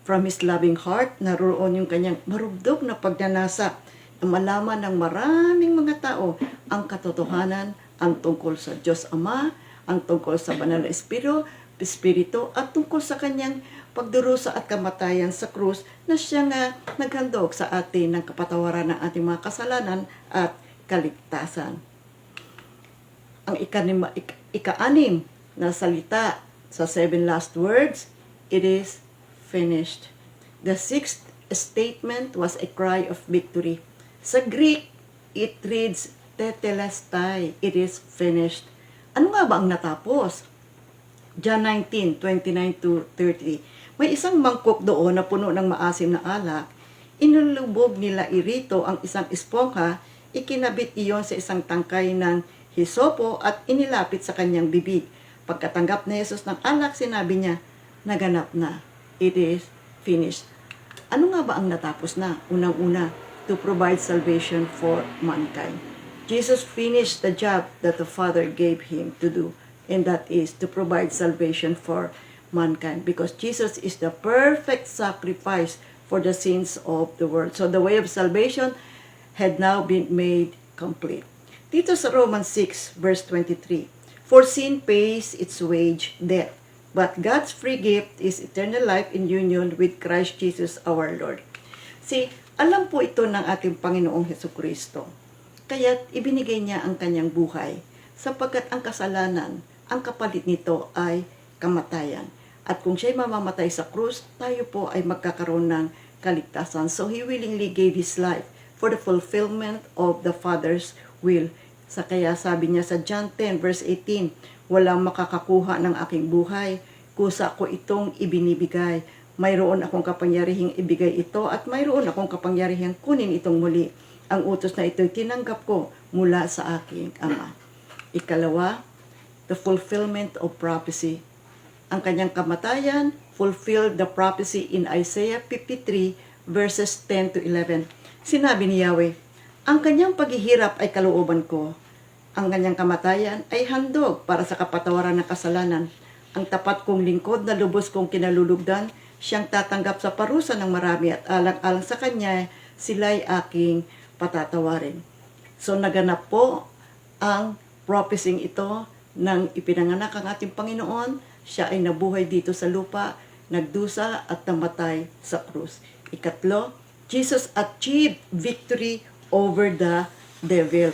From His loving heart, naroon yung kanyang marubdog na pagnanasa na malaman ng maraming mga tao ang katotohanan, ang tungkol sa Diyos Ama, ang tungkol sa banal na Espiritu at tungkol sa kanyang pagdurusa at kamatayan sa krus na siyang naghandog sa atin ng kapatawaran ng ating mga kasalanan at kaligtasan. Ang ika-anim na salita sa 7 last words, it is finished. The sixth statement was a cry of victory. Sa Greek, it reads tetelestai. It is finished. Ano nga ba ang natapos? John 19:29 to 30. May isang mangkok doon na puno ng maasim na alak. Inulubog nila irito ang isang espongha, ikinabit iyon sa isang tangkay ng hisopo at inilapit sa kanyang bibig. Pagkatanggap na Jesus ng alak, sinabi niya, naganap na. It is finished. Ano nga ba ang natapos na? Unang-una, to provide salvation for mankind. Jesus finished the job that the Father gave him to do, and that is to provide salvation for mankind, because Jesus is the perfect sacrifice for the sins of the world. So the way of salvation had now been made complete. Dito sa Romans 6 verse 23, for sin pays its wage, death, but God's free gift is eternal life in union with Christ Jesus our Lord. See, alam po ito ng ating Panginoong Hesukristo. Kaya't ibinigay niya ang kanyang buhay, sapagkat ang kasalanan, ang kapalit nito ay kamatayan. At kung siya'y mamamatay sa krus, tayo po ay magkakaroon ng kaligtasan. So He willingly gave His life for the fulfillment of the Father's will. Kaya sabi niya sa John 10 verse 18, walang makakakuha ng aking buhay, kusa ko itong ibinibigay. Mayroon akong kapangyarihang ibigay ito at mayroon akong kapangyarihang kunin itong muli. Ang utos na ito'y tinanggap ko mula sa aking Ama. Ikalawa, the fulfillment of prophecy. Ang kanyang kamatayan fulfilled the prophecy in Isaiah 53 verses 10 to 11. Sinabi ni Yahweh, ang kanyang paghihirap ay kalooban ko. Ang kanyang kamatayan ay handog para sa kapatawaran ng kasalanan. Ang tapat kong lingkod na lubos kong kinalulugdan, siyang tatanggap sa parusa ng marami at alang-alang sa kanya, sila'y aking patatawarin. So naganap po ang prophecy ito nang ipinanganak ang ating Panginoon. Siya ay nabuhay dito sa lupa, nagdusa at namatay sa krus. Ikatlo, Jesus achieved victory over the devil.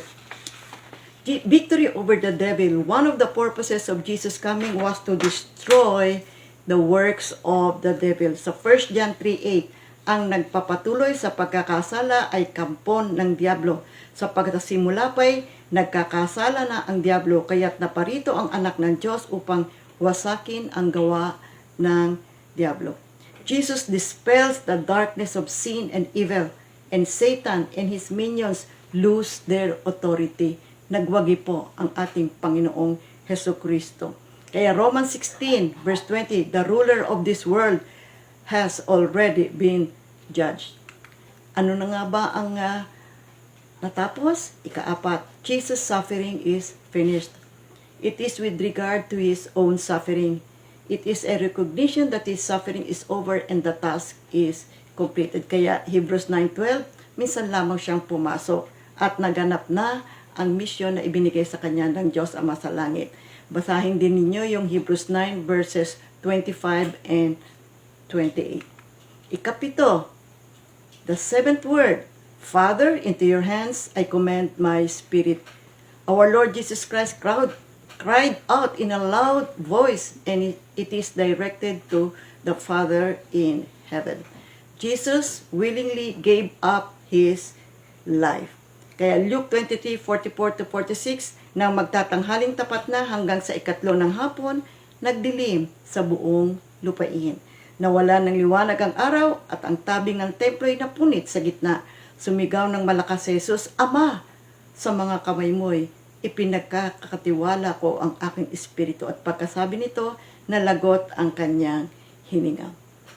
Victory over the devil. One of the purposes of Jesus coming was to destroy the works of the devil. Sa 1 John 3:8, ang nagpapatuloy sa pagkakasala ay kampon ng diablo. Sa pagkasimula pa'y nagkakasala na ang diablo, kaya't naparito ang anak ng Diyos upang wasakin ang gawa ng diablo. Jesus dispels the darkness of sin and evil, and Satan and his minions lose their authority. Nagwagi po ang ating Panginoong Hesukristo. Kaya Romans 16 verse 20, the ruler of this world has already been judged. Ano na nga ba ang natapos? Ikaapat, Jesus' suffering is finished. It is with regard to His own suffering. It is a recognition that His suffering is over and the task is completed. Kaya Hebrews 9:12, minsan lamang siyang pumasok at naganap na ang misyon na ibinigay sa kanya ng Diyos Ama sa langit. Basahin din ninyo yung Hebrews 9 verses 25 and 28. Ikapito, the seventh word, Father, into your hands I commend my spirit. Our Lord Jesus Christ cried out in a loud voice, and it is directed to the Father in heaven. Jesus willingly gave up His life. Kaya Luke 23:44-46, nang magtatanghaling tapat na hanggang sa ikatlo ng hapon, nagdilim sa buong lupain. Nawala ng liwanag ang araw at ang tabing ng templo ay napunit sa gitna. Sumigaw ng malakas si Jesus, Ama, sa mga kamay mo'y ipinagkakatiwala ko ang aking espiritu. At pagkasabi nito, nalagot ang kanyang hininga.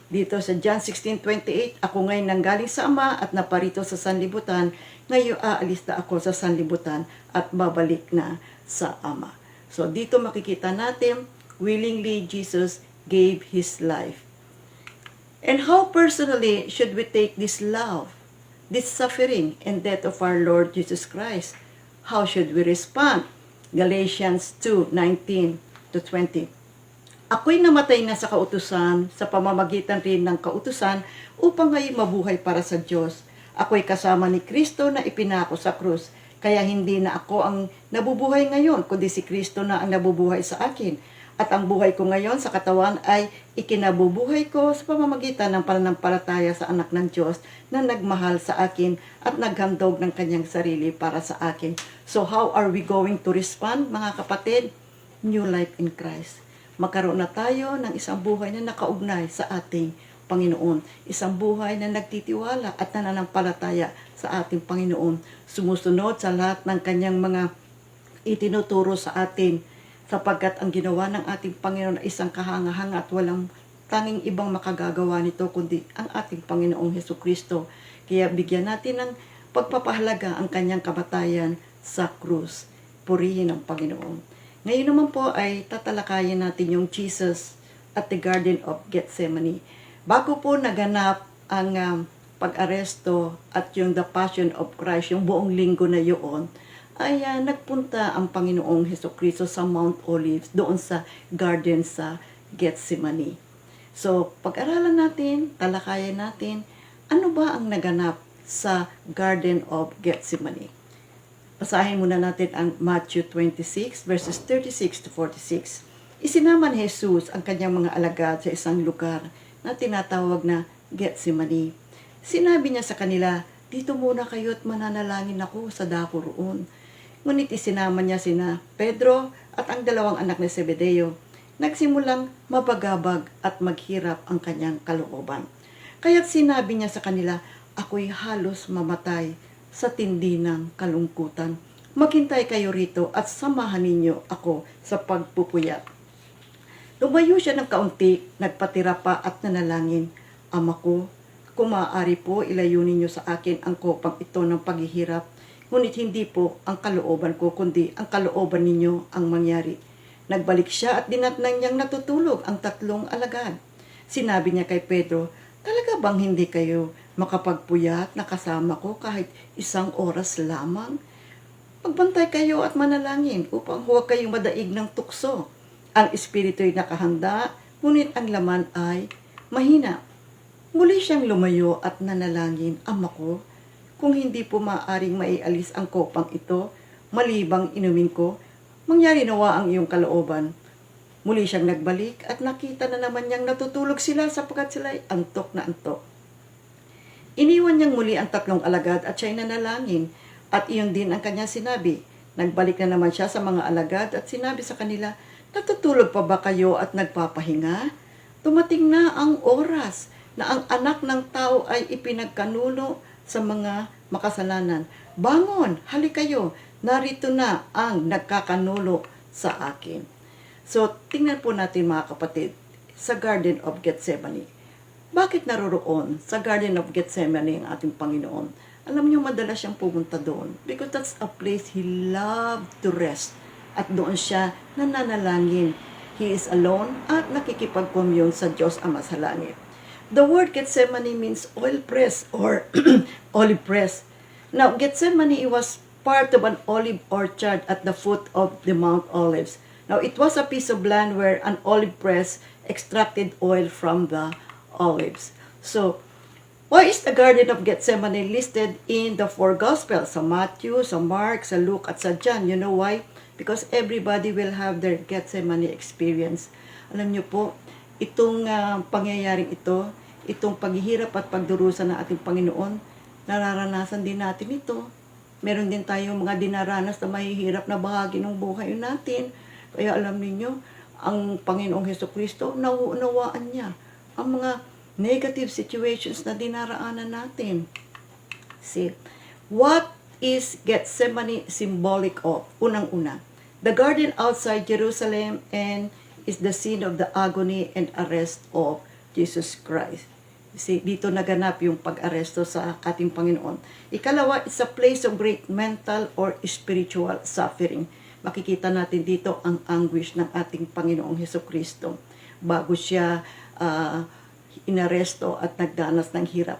Dito sa John 16:28, ako ngayon nanggaling sa Ama at naparito sa sanlibutan, ngayon aalis na ako sa sanlibutan at babalik na sa Ama. So dito makikita natin, willingly Jesus gave His life. And how personally should we take this love, this suffering and death of our Lord Jesus Christ? How should we respond? Galatians 2:19-20. Ako'y namatay na sa kautusan, sa pamamagitan rin ng kautusan, upang ngayon mabuhay para sa Diyos. Ako'y kasama ni Kristo na ipinako sa krus. Kaya hindi na ako ang nabubuhay ngayon, kundi si Kristo na ang nabubuhay sa akin. At ang buhay ko ngayon sa katawan ay ikinabubuhay ko sa pamamagitan ng pananampalataya sa anak ng Diyos na nagmahal sa akin at naghandog ng kanyang sarili para sa akin. So how are we going to respond, mga kapatid? New life in Christ. Magkaroon na tayo ng isang buhay na nakaugnay sa ating Panginoon. Isang buhay na nagtitiwala at nananampalataya sa ating Panginoon. Sumusunod sa lahat ng kanyang mga itinuturo sa atin, sapagkat ang ginawa ng ating Panginoon ay isang kahanga-hanga at walang tanging ibang makagagawa nito kundi ang ating Panginoong Hesukristo. Kaya bigyan natin ng pagpapahalaga ang kanyang kamatayan sa krus. Purihin ang Panginoon. Ngayon naman po ay tatalakayin natin yung Jesus at the Garden of Gethsemane. Bago po naganap ang pag-aresto at yung the Passion of Christ, yung buong linggo na yun, ay nagpunta ang Panginoong Hesukristo sa Mount Olives, doon sa garden sa Gethsemane. So, pag-aralan natin, talakayan natin, ano ba ang naganap sa Garden of Gethsemane? Basahin muna natin ang Matthew 26, verses 36 to 46. Isinama ni Jesus ang kanyang mga alagad sa isang lugar na tinatawag na Gethsemane. Sinabi niya sa kanila, dito muna kayo at mananalangin ako sa dako roon. Ngunit isinama niya sina Pedro at ang dalawang anak ni Zebedeo. Nagsimulang mabagabag at maghirap ang kanyang kalooban. Kaya't sinabi niya sa kanila, ako'y halos mamatay sa tindi ng kalungkutan. Maghintay kayo rito at samahan ninyo ako sa pagpupuyat. Lumayo siya ng kaunti, nagpatira pa at nanalangin, Ama ko, kung maaari po ilayo ninyo sa akin ang kopang ito ng paghihirap, ngunit hindi po ang kalooban ko, kundi ang kalooban ninyo ang mangyari. Nagbalik siya at dinatnan niyang natutulog ang tatlong alagad. Sinabi niya kay Pedro, talaga bang hindi kayo makapagpuyat na kasama ko kahit isang oras lamang? Magbantay kayo at manalangin upang huwag kayong madaig ng tukso. Ang espiritu'y nakahanda, ngunit ang laman ay mahina. Muli siyang lumayo at nanalangin, Ama ko, kung hindi po maaaring maialis ang kopang ito, malibang inumin ko, mangyari nawa ang iyong kalooban. Muli siyang nagbalik at nakita na naman niyang natutulog sila sapagkat sila'y antok na antok. Iniwan niyang muli ang tatlong alagad at siya'y nanalangin at iyon din ang kanya sinabi. Nagbalik na naman siya sa mga alagad at sinabi sa kanila, natutulog pa ba kayo at nagpapahinga? Dumating na ang oras na ang anak ng tao ay ipinagkanuno sa mga makasalanan. Bangon, halik kayo, narito na ang nagkakanulo sa akin. So, tingnan po natin mga kapatid, sa Garden of Gethsemane. Bakit naroroon sa Garden of Gethsemane ang ating Panginoon? Alam niyo, madalas siyang pumunta doon because that's a place He loved to rest. At doon siya nananalangin. He is alone at nakikipag-commune sa Diyos Ama sa langit. The word Gethsemane means oil press or olive press. Now, Gethsemane was part of an olive orchard at the foot of the Mount Olives. Now, it was a piece of land where an olive press extracted oil from the olives. So, why is the Garden of Gethsemane listed in the four Gospels? Sa Matthew, sa Mark, sa Luke, at sa John. You know why? Because everybody will have their Gethsemane experience. Alam niyo po, itong pangyayaring ito, itong paghihirap at pagdurusa ng ating Panginoon, nararanasan din natin ito. Meron din tayong mga dinaranas na mahihirap na bahagi ng buhay natin. Kaya alam niyo, ang Panginoong Hesukristo, nauunawaan niya ang mga negative situations na dinaraanan natin. See, what is Gethsemane symbolic of? Unang-una, the garden outside Jerusalem and is the scene of the agony and arrest of Jesus Christ. See, dito naganap yung pag-aresto sa ating Panginoon. Ikalawa, it's a place of great mental or spiritual suffering. Makikita natin dito ang anguish ng ating Panginoong Hesukristo bago siya inaresto at nagdanas ng hirap.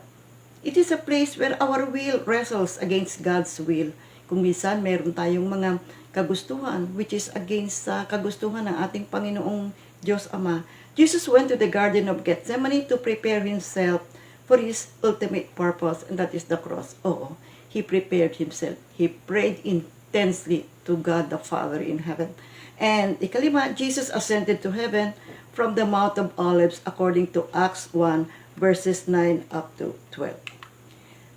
It is a place where our will wrestles against God's will. Kung minsan meron tayong mga kagustuhan which is against sa kagustuhan ng ating Panginoong Diyos Ama. Jesus went to the Garden of Gethsemane to prepare himself for his ultimate purpose, and that is the cross. Oo, he prepared himself. He prayed intensely to God the Father in heaven. And ikalima, Jesus ascended to heaven from the Mount of Olives according to Acts 1 verses 9 up to 12.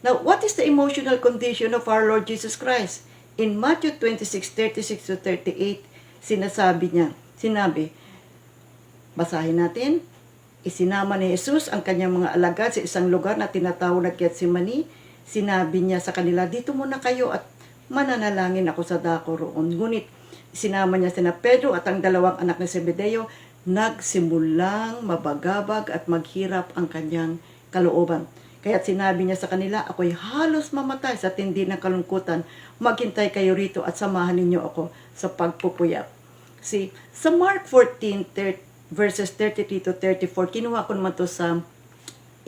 Now, what is the emotional condition of our Lord Jesus Christ? In Matthew 26:36 to 38, sinabi, basahin natin, isinama ni Jesus ang kanyang mga alagad sa isang lugar na tinatawag na Getsemani. Sinabi niya sa kanila, dito muna kayo at mananalangin ako sa dako roon. Ngunit sinama niya sina Pedro at ang dalawang anak ni Zebedeo, nagsimulang mabagabag at maghirap ang kanyang kalooban. Kaya't sinabi niya sa kanila, ako'y halos mamatay sa tindi ng kalungkutan. Maghintay kayo rito at samahan ninyo ako sa pagpupuyat. See, sa Mark 14, verses 33 to 34, kinuha ko naman to sa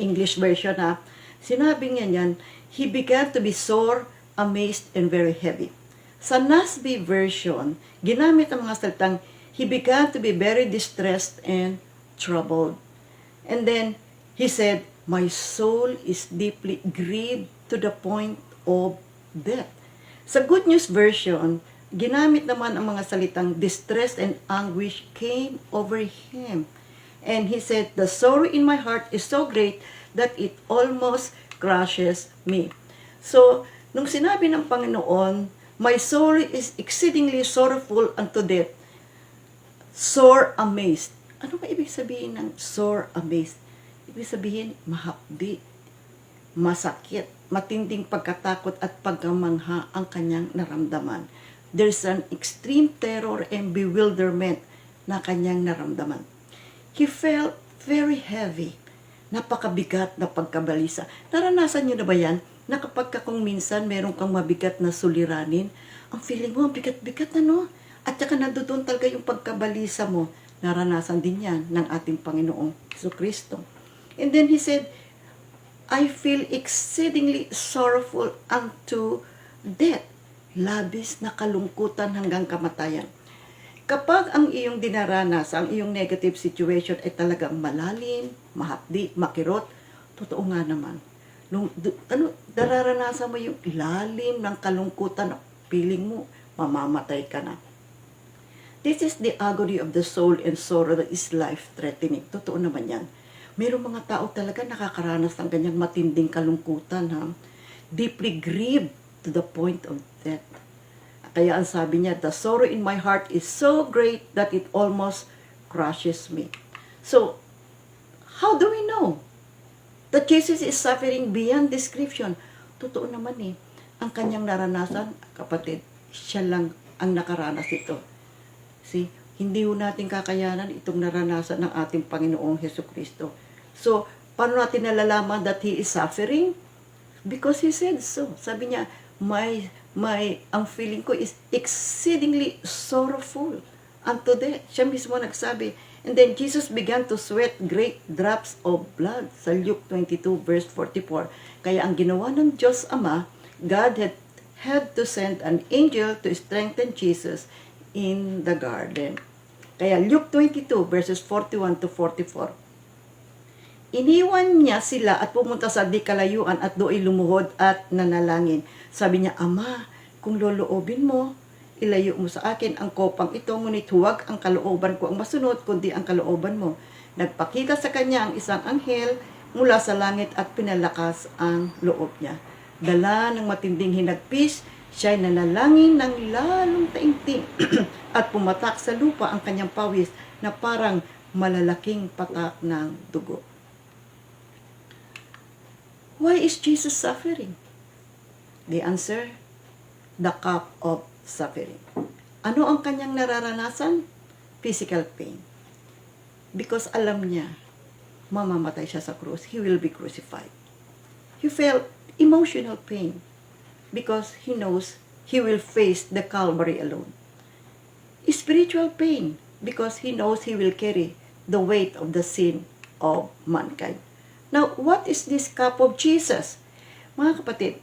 English version na sinabi niya niyan, he began to be sore, amazed, and very heavy. Sa NASB version, ginamit ang mga salitang, he began to be very distressed and troubled. And then, he said, my soul is deeply grieved to the point of death. Sa Good News version, ginamit naman ang mga salitang distress and anguish came over him. And he said, the sorrow in my heart is so great that it almost crushes me. So, nung sinabi ng Panginoon, my soul is exceedingly sorrowful unto death, sore amazed. Ano ba ibig sabihin ng sore amazed? Ibig sabihin, mahapdi, masakit, matinding pagkatakot at pagkamangha ang kanyang naramdaman. There's an extreme terror and bewilderment na kanyang naramdaman. He felt very heavy, napakabigat na pagkabalisa. Naranasan niyo na ba yan? Na kapag kung minsan meron kang mabigat na suliranin, ang feeling mo, bigat-bigat na no? At saka nandoon talaga yung pagkabalisa mo. Naranasan din yan ng ating Panginoong Jesucristo. And then he said, I feel exceedingly sorrowful unto death. Labis na kalungkutan hanggang kamatayan. Kapag ang iyong dinaranas, ang iyong negative situation ay talagang malalim, mahapdi, makirot, totoo nga naman. Dararanasan mo yung lalim ng kalungkutan, feeling mo, mamamatay ka na. This is the agony of the soul and sorrow that is life-threatening. Totoo naman yan. Mayroong mga tao talaga nakakaranas ng ganyang matinding kalungkutan, ha? Deeply grieved to the point of death. Kaya ang sabi niya, the sorrow in my heart is so great that it almost crushes me. So, how do we know that Jesus is suffering beyond description? Totoo naman ang kanyang naranasan, kapatid, siya lang ang nakaranas ito. See, hindi ho natin kakayanan itong naranasan ng ating Panginoong Jesucristo. So, paano natin nalalaman that He is suffering? Because He said so. Sabi niya, ang feeling ko is exceedingly sorrowful unto death. Siya mismo nagsabi. And then Jesus began to sweat great drops of blood sa Luke 22 verse 44. Kaya ang ginawa ng Diyos Ama, God had to send an angel to strengthen Jesus in the garden. Kaya Luke 22 verses 41 to 44. Iniwan niya sila at pumunta sa di kalayuan at do'y lumuhod at nanalangin. Sabi niya, Ama, kung loloobin mo, ilayo mo sa akin ang kopang ito, ngunit huwag ang kalooban ko ang masunod, kundi ang kalooban mo. Nagpakita sa kanya ang isang anghel mula sa langit at pinalakas ang loob niya. Dala ng matinding hinagpis, siya'y nanalangin ng lalong taimtim at pumatak sa lupa ang kanyang pawis na parang malalaking patak ng dugo. Why is Jesus suffering? The answer, the cup of suffering. Ano ang kanyang nararanasan? Physical pain. Because alam niya, mamamatay siya sa krus. He will be crucified. He felt emotional pain because he knows he will face the Calvary alone. Spiritual pain because he knows he will carry the weight of the sin of mankind. Now, what is this cup of Jesus? Mga kapatid,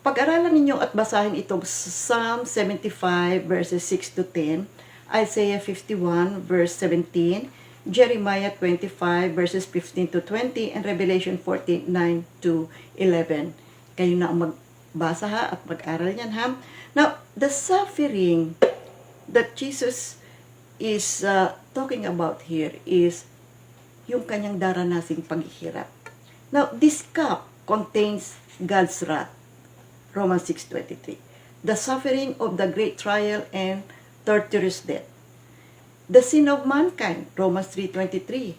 pag-aralan ninyo at basahin itong Psalm 75 verses 6 to 10, Isaiah 51 verse 17, Jeremiah 25 verses 15 to 20, and Revelation 14, 9 to 11. Kayo na ang magbasa ha at mag-aral yan ha. Now, the suffering that Jesus is talking about here is yung kanyang daranasing paghihirap. Now, this cup contains God's wrath. Romans 6:23. The suffering of the great trial and torturous death. The sin of mankind. Romans 3:23.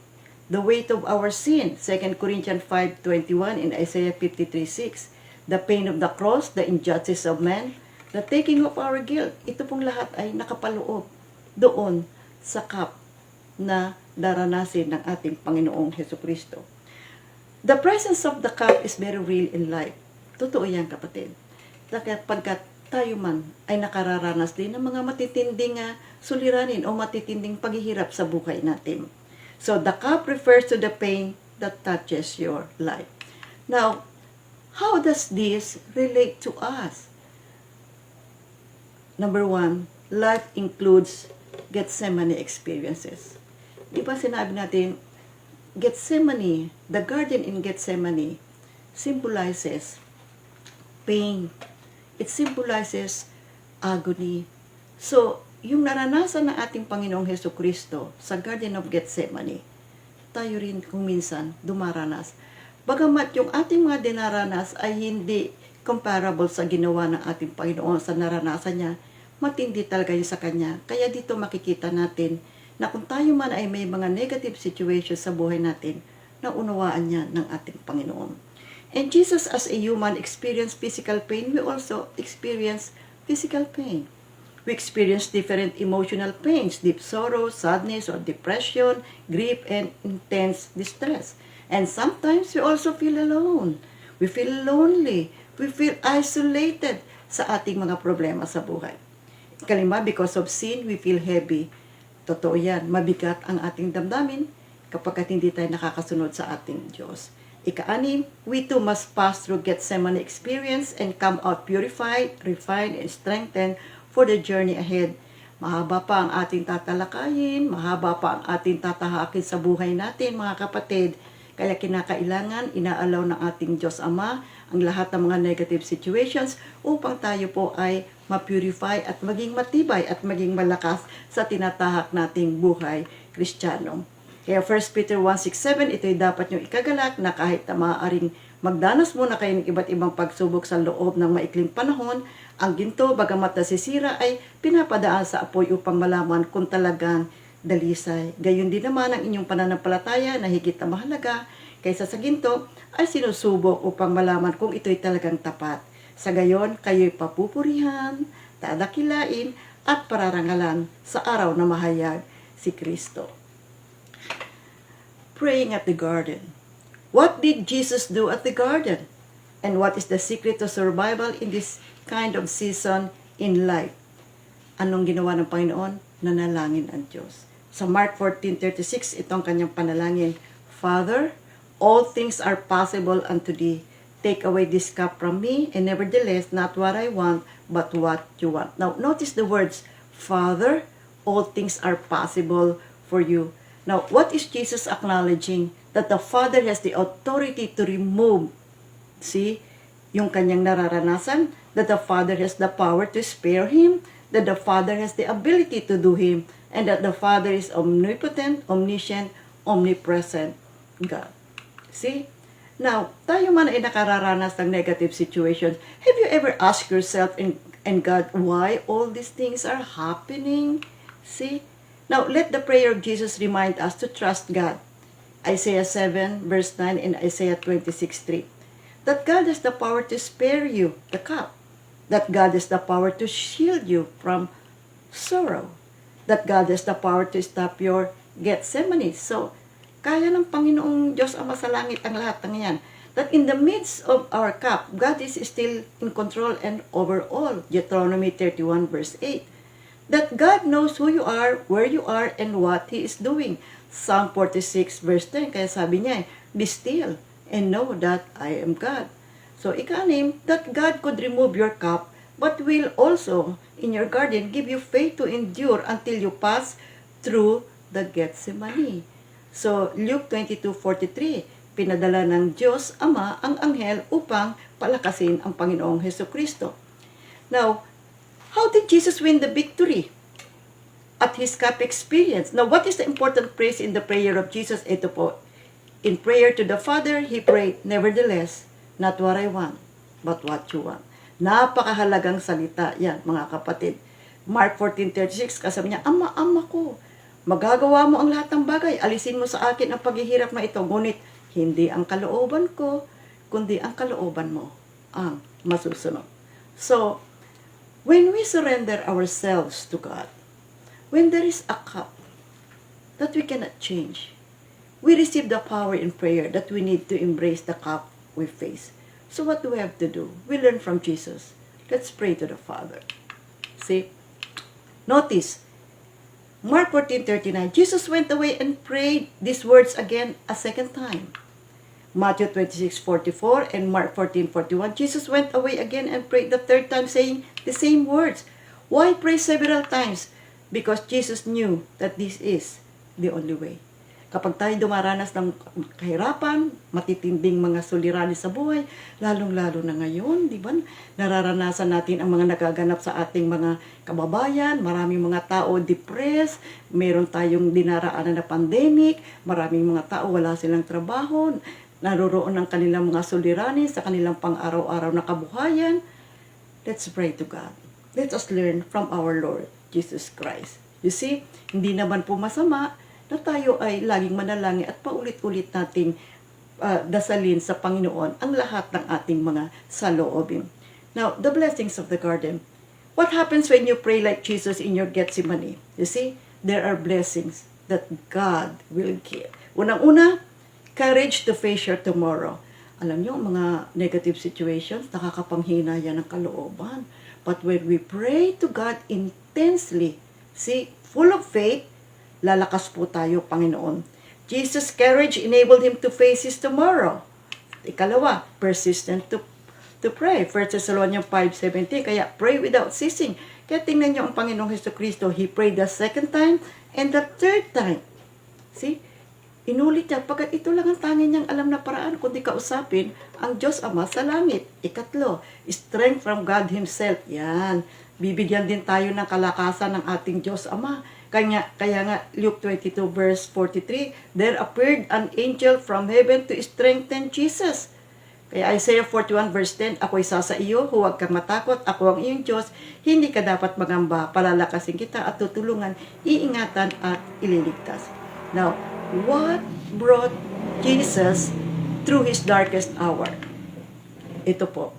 The weight of our sin. 2 Corinthians 5:21 and Isaiah 53:6. The pain of the cross, the injustice of man, the taking of our guilt. Ito pong lahat ay nakapaloob doon sa cup na daranasin ng ating Panginoong Hesukristo. The presence of the cup is very real in life. Totoo yan, kapatid. Pagkat tayo man ay nakararanas din ng mga matitinding suliranin o matitinding paghihirap sa buhay natin. So, the cup refers to the pain that touches your life. Now, how does this relate to us? Number 1, life includes Gethsemane experiences. Di ba sinabi natin, Gethsemane, the garden in Gethsemane, symbolizes pain. It symbolizes agony. So, yung naranasan ng ating Panginoong Hesukristo sa Garden of Gethsemane, tayo rin kung minsan dumaranas. Bagamat yung ating mga dinaranas ay hindi comparable sa ginawa ng ating Panginoon sa naranasan niya, matindi talaga yun sa Kanya. Kaya dito makikita natin na kung tayo man ay may mga negative situations sa buhay natin, naunawaan niya ng ating Panginoon. And Jesus as a human experienced physical pain, we also experience physical pain. We experience different emotional pains, deep sorrow, sadness, or depression, grief, and intense distress. And sometimes we also feel alone. We feel lonely. We feel isolated sa ating mga problema sa buhay. Kalima, because of sin, we feel heavy. Totoo yan, mabigat ang ating damdamin kapag hindi tayo nakakasunod sa ating Diyos. Ika-anim, we too must pass through Gethsemane experience and come out purified, refined, and strengthened for the journey ahead. Mahaba pa ang ating tatalakayin, mahaba pa ang ating tatahakin sa buhay natin, mga kapatid. Kaya kinakailangan, inaalaw ng ating Diyos Ama ang lahat ng mga negative situations upang tayo po ay ma-purify at maging matibay at maging malakas sa tinatahak nating buhay Kristiyano. Kaya 1 Peter 1:6-7, ito'y dapat nyo ikagalak na kahit na maaaring magdanas muna kayo ng iba't ibang pagsubok sa loob ng maikling panahon, ang ginto, bagamat nasisira, ay pinapadaan sa apoy upang malaman kung talagang dalisay. Gayon din naman ang inyong pananampalataya na higit na mahalaga kaysa sa ginto ay sinusubok upang malaman kung ito'y talagang tapat. Sa gayon, kayo'y papupurihan, tadakilain, at pararangalan sa araw na mahayag si Kristo. Praying at the garden. What did Jesus do at the garden? And what is the secret to survival in this kind of season in life? Anong ginawa ng Panginoon? Nanalangin ang Diyos. Sa Mark 14:36, itong kanyang panalangin, Father, all things are possible unto thee. Take away this cup from me, and nevertheless, not what I want, but what you want. Now, notice the words, Father, all things are possible for you. Now, what is Jesus acknowledging? That the Father has the authority to remove, see, yung kanyang nararanasan, that the Father has the power to spare him, that the Father has the ability to do him, and that the Father is omnipotent, omniscient, omnipresent God. See? Now, tayo man ay nakararanas ng negative situations. Have you ever asked yourself and God, why all these things are happening? See? Now, let the prayer of Jesus remind us to trust God. Isaiah 7 verse 9 and Isaiah 26:3. That God has the power to spare you the cup. That God has the power to shield you from sorrow. That God has the power to stop your Gethsemane. So, kaya ng Panginoong Diyos Ama sa langit ang lahat ng yan. That in the midst of our cup, God is still in control and over all. Deuteronomy 31 verse 8. That God knows who you are, where you are, and what He is doing. Psalm 46 verse 10. Kaya sabi niya, be still and know that I am God. So, ika-anim, that God could remove your cup, but will also, in your garden, give you faith to endure until you pass through the Gethsemane. So, Luke 22:43, pinadala ng Diyos Ama ang anghel upang palakasin ang Panginoong Hesukristo. Now, how did Jesus win the victory? at His cup experience. Now, what is the important phrase in the prayer of Jesus? Ito po. In prayer to the Father, He prayed, "Nevertheless, not what I want, but what you want." Napakahalagang salita yan, mga kapatid. Mark 14:36, kasabi niya, Ama ko, magagawa mo ang lahat ng bagay. Alisin mo sa akin ang paghihirap na ito. Ngunit, hindi ang kalooban ko, kundi ang kalooban mo ang masusunod. So, when we surrender ourselves to God, when there is a cup that we cannot change, we receive the power in prayer that we need to embrace the cup we face. So what do we have to do? We learn from Jesus. Let's pray to the Father. See? Notice, Mark 14:39, Jesus went away and prayed these words again a second time. Matthew 26:44 and Mark 14:41, Jesus went away again and prayed the third time, saying the same words. Why pray several times? Because Jesus knew that this is the only way. Kapag tayo dumaranas ng kahirapan, matitinding mga suliranin sa buhay, lalong-lalo na ngayon, di ba? Nararanasan natin ang mga nagaganap sa ating mga kababayan, maraming mga tao depressed, meron tayong dinaraanan na pandemic, maraming mga tao wala silang trabaho, naroroon ng kanilang mga suliranin sa kanilang pang-araw-araw na kabuhayan. Let's pray to God. Let us learn from our Lord Jesus Christ. You see, hindi naman po masama na tayo ay laging manalangin at paulit-ulit nating dasalin sa Panginoon ang lahat ng ating mga saloobin. Now, the blessings of the garden. What happens when you pray like Jesus in your Gethsemane? You see, there are blessings that God will give. Unang-una, courage to face your tomorrow. Alam niyo, mga negative situations, nakakapanghina yan ng kalooban. But when we pray to God intensely, see, full of faith, lalakas po tayo, Panginoon. Jesus' courage enabled him to face his tomorrow. Ikalawa, persistent to pray. 1 Thessalonians 5:17, kaya pray without ceasing. Kaya tingnan niyo ang Panginoong Jesucristo, He prayed the second time and the third time. See? Inulit niya, pagkat ito lang ang tanging niyang alam na paraan, kundi kausapin ang Diyos Ama sa langit. Ikatlo, strength from God Himself. Yan. Bibigyan din tayo ng kalakasan ng ating Diyos Ama. Kaya nga, Luke 22 verse 43, there appeared an angel from heaven to strengthen Jesus. Kaya Isaiah 41 verse 10, ako'y sa iyo, huwag kang matakot, ako ang iyong Diyos, hindi ka dapat magamba, palalakasin kita at tutulungan, iingatan at ililigtas. Now, what brought Jesus through His darkest hour? Ito po,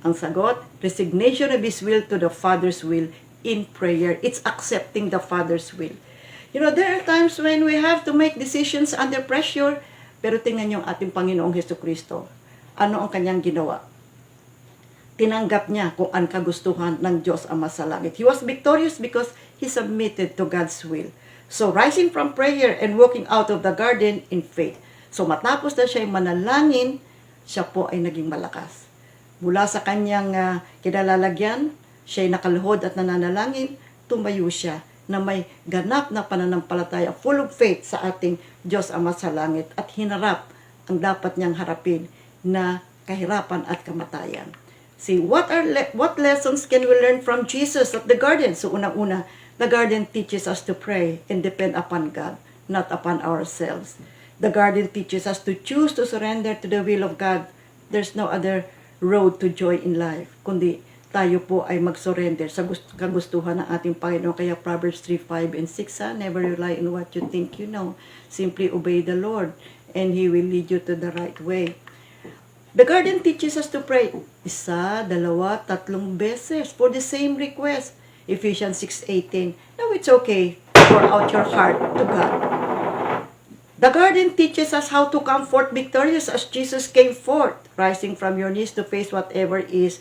ang sagot, resignation of His will to the Father's will in prayer. It's accepting the Father's will. You know, there are times when we have to make decisions under pressure, pero tingnan niyo ang ating Panginoong Jesucristo. Ano ang kanyang ginawa? Tinanggap niya kung ang kagustuhan ng Diyos Ama sa langit. He was victorious because He submitted to God's will. So, rising from prayer and walking out of the garden in faith. So, matapos na siya manalangin, siya po ay naging malakas. Mula sa kanyang kinalalagyan, siya'y nakaluhod at nananalangin, tumayo siya na may ganap na pananampalataya, full of faith sa ating Diyos Ama sa langit at hinarap ang dapat niyang harapin na kahirapan at kamatayan. See, what lessons can we learn from Jesus at the garden? So unang-una, the garden teaches us to pray and depend upon God, not upon ourselves. The garden teaches us to choose to surrender to the will of God. There's no other road to joy in life, kundi tayo po ay mag-surrender sa kagustuhan ng ating Panginoon. Kaya Proverbs 3:5 and 6, never rely on what you think you know. Simply obey the Lord and He will lead you to the right way. The garden teaches us to pray 1, 2, 3 beses for the same request. Ephesians 6:18. Now it's okay to pour out your heart to God. The garden teaches us how to come forth victorious as Jesus came forth, rising from your knees to face whatever is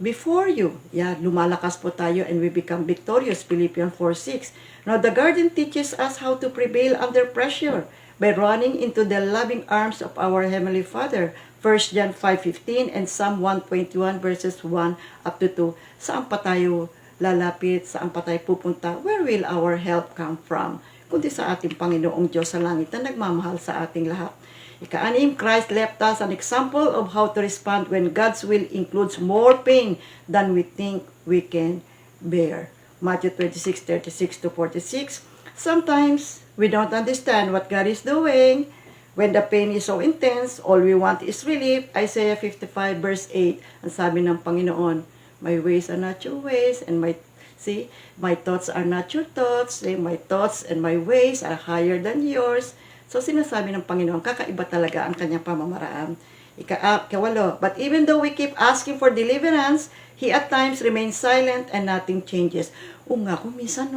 before you. Yeah, lumalakas po tayo and we become victorious. Philippians 4:6. Now, the garden teaches us how to prevail under pressure by running into the loving arms of our Heavenly Father. 1 John 5:15 and Psalm 121 verses 1 up to 2. Saan pa tayo lalapit? Saan pa tayo pupunta? Where will our help come from? Kundi sa ating Panginoong Diyos sa langit na nagmamahal sa ating lahat. Ika-6, Christ left us an example of how to respond when God's will includes more pain than we think we can bear. Matthew 26:36-46. Sometimes, we don't understand what God is doing. When the pain is so intense, all we want is relief. Isaiah 55 verse 8, ang sabi ng Panginoon, my ways are not your ways, and my thoughts are not your thoughts. My thoughts and my ways are higher than yours. So sinasabi ng Panginoon, kakaiba talaga ang kanyang pamamaraan. Ikawalo, but even though we keep asking for deliverance, He at times remains silent and nothing changes. Nga, kung minsan,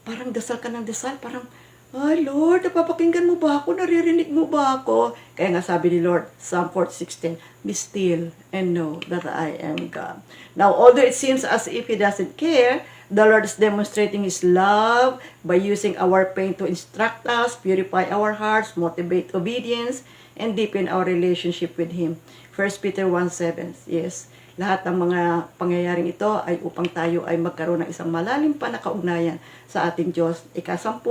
parang dasal ka ng dasal, parang, ay Lord, napapakinggan mo ba ako? Naririnig mo ba ako? Kaya nga sabi ni Lord, Psalm 46:10, be still and know that I am God. Now, although it seems as if He doesn't care, the Lord is demonstrating His love by using our pain to instruct us, purify our hearts, motivate obedience, and deepen our relationship with Him. 1 Peter 1:7, yes. Lahat ng mga pangyayaring ito ay upang tayo ay magkaroon ng isang malalim pa na kaugnayan sa ating Diyos. Ika-10,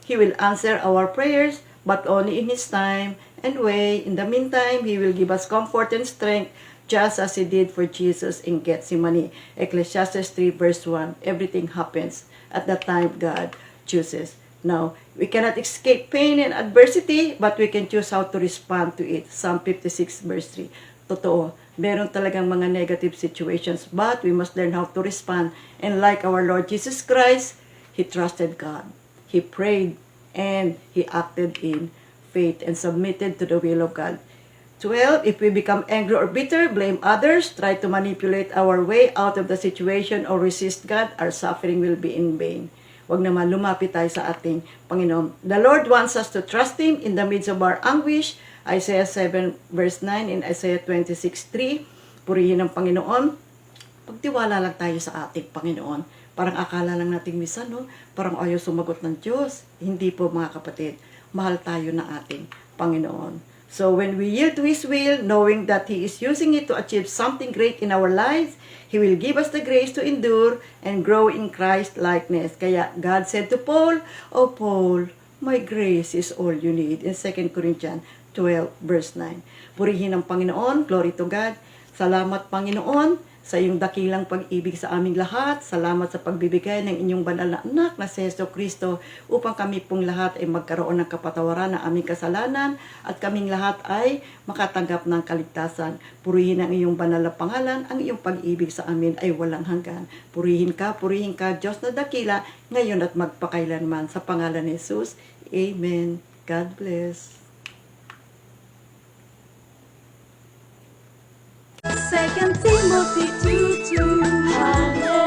He will answer our prayers, but only in His time and way. In the meantime, He will give us comfort and strength, just as He did for Jesus in Gethsemane. Ecclesiastes 3 verse 1, everything happens at the time God chooses. Now, we cannot escape pain and adversity, but we can choose how to respond to it. Psalm 56 verse 3. Totoo, meron talagang mga negative situations, but we must learn how to respond. And like our Lord Jesus Christ, He trusted God. He prayed and He acted in faith and submitted to the will of God. 12, if we become angry or bitter, blame others, try to manipulate our way out of the situation or resist God, our suffering will be in vain. Huwag naman lumapit tayo sa ating Panginoon. The Lord wants us to trust Him in the midst of our anguish. Isaiah 7 verse 9 and Isaiah 26:3. Purihin ang Panginoon. Pagtiwala lang tayo sa ating Panginoon. Parang akala lang natin minsan, parang ayaw sumagot ng Diyos. Hindi po mga kapatid. Mahal tayo ng ating Panginoon. So when we yield to His will, knowing that He is using it to achieve something great in our lives, He will give us the grace to endure and grow in Christ likeness. Kaya God said to Paul, "Oh Paul, my grace is all you need." In 2 Corinthians 12 verse 9. Purihin ang Panginoon. Glory to God. Salamat Panginoon sa iyong dakilang pag-ibig sa aming lahat. Salamat sa pagbibigay ng inyong banal na anak na si Jesu Kristo upang kami pong lahat ay magkaroon ng kapatawaran ng aming kasalanan at kaming lahat ay makatanggap ng kaligtasan. Purihin ang iyong banal na pangalan, ang iyong pag-ibig sa amin ay walang hanggan. Purihin ka, Diyos na dakila, ngayon at magpakailanman. Sa pangalan ni Jesus, Amen. God bless. 2 Timothy 2:2. Hallelujah.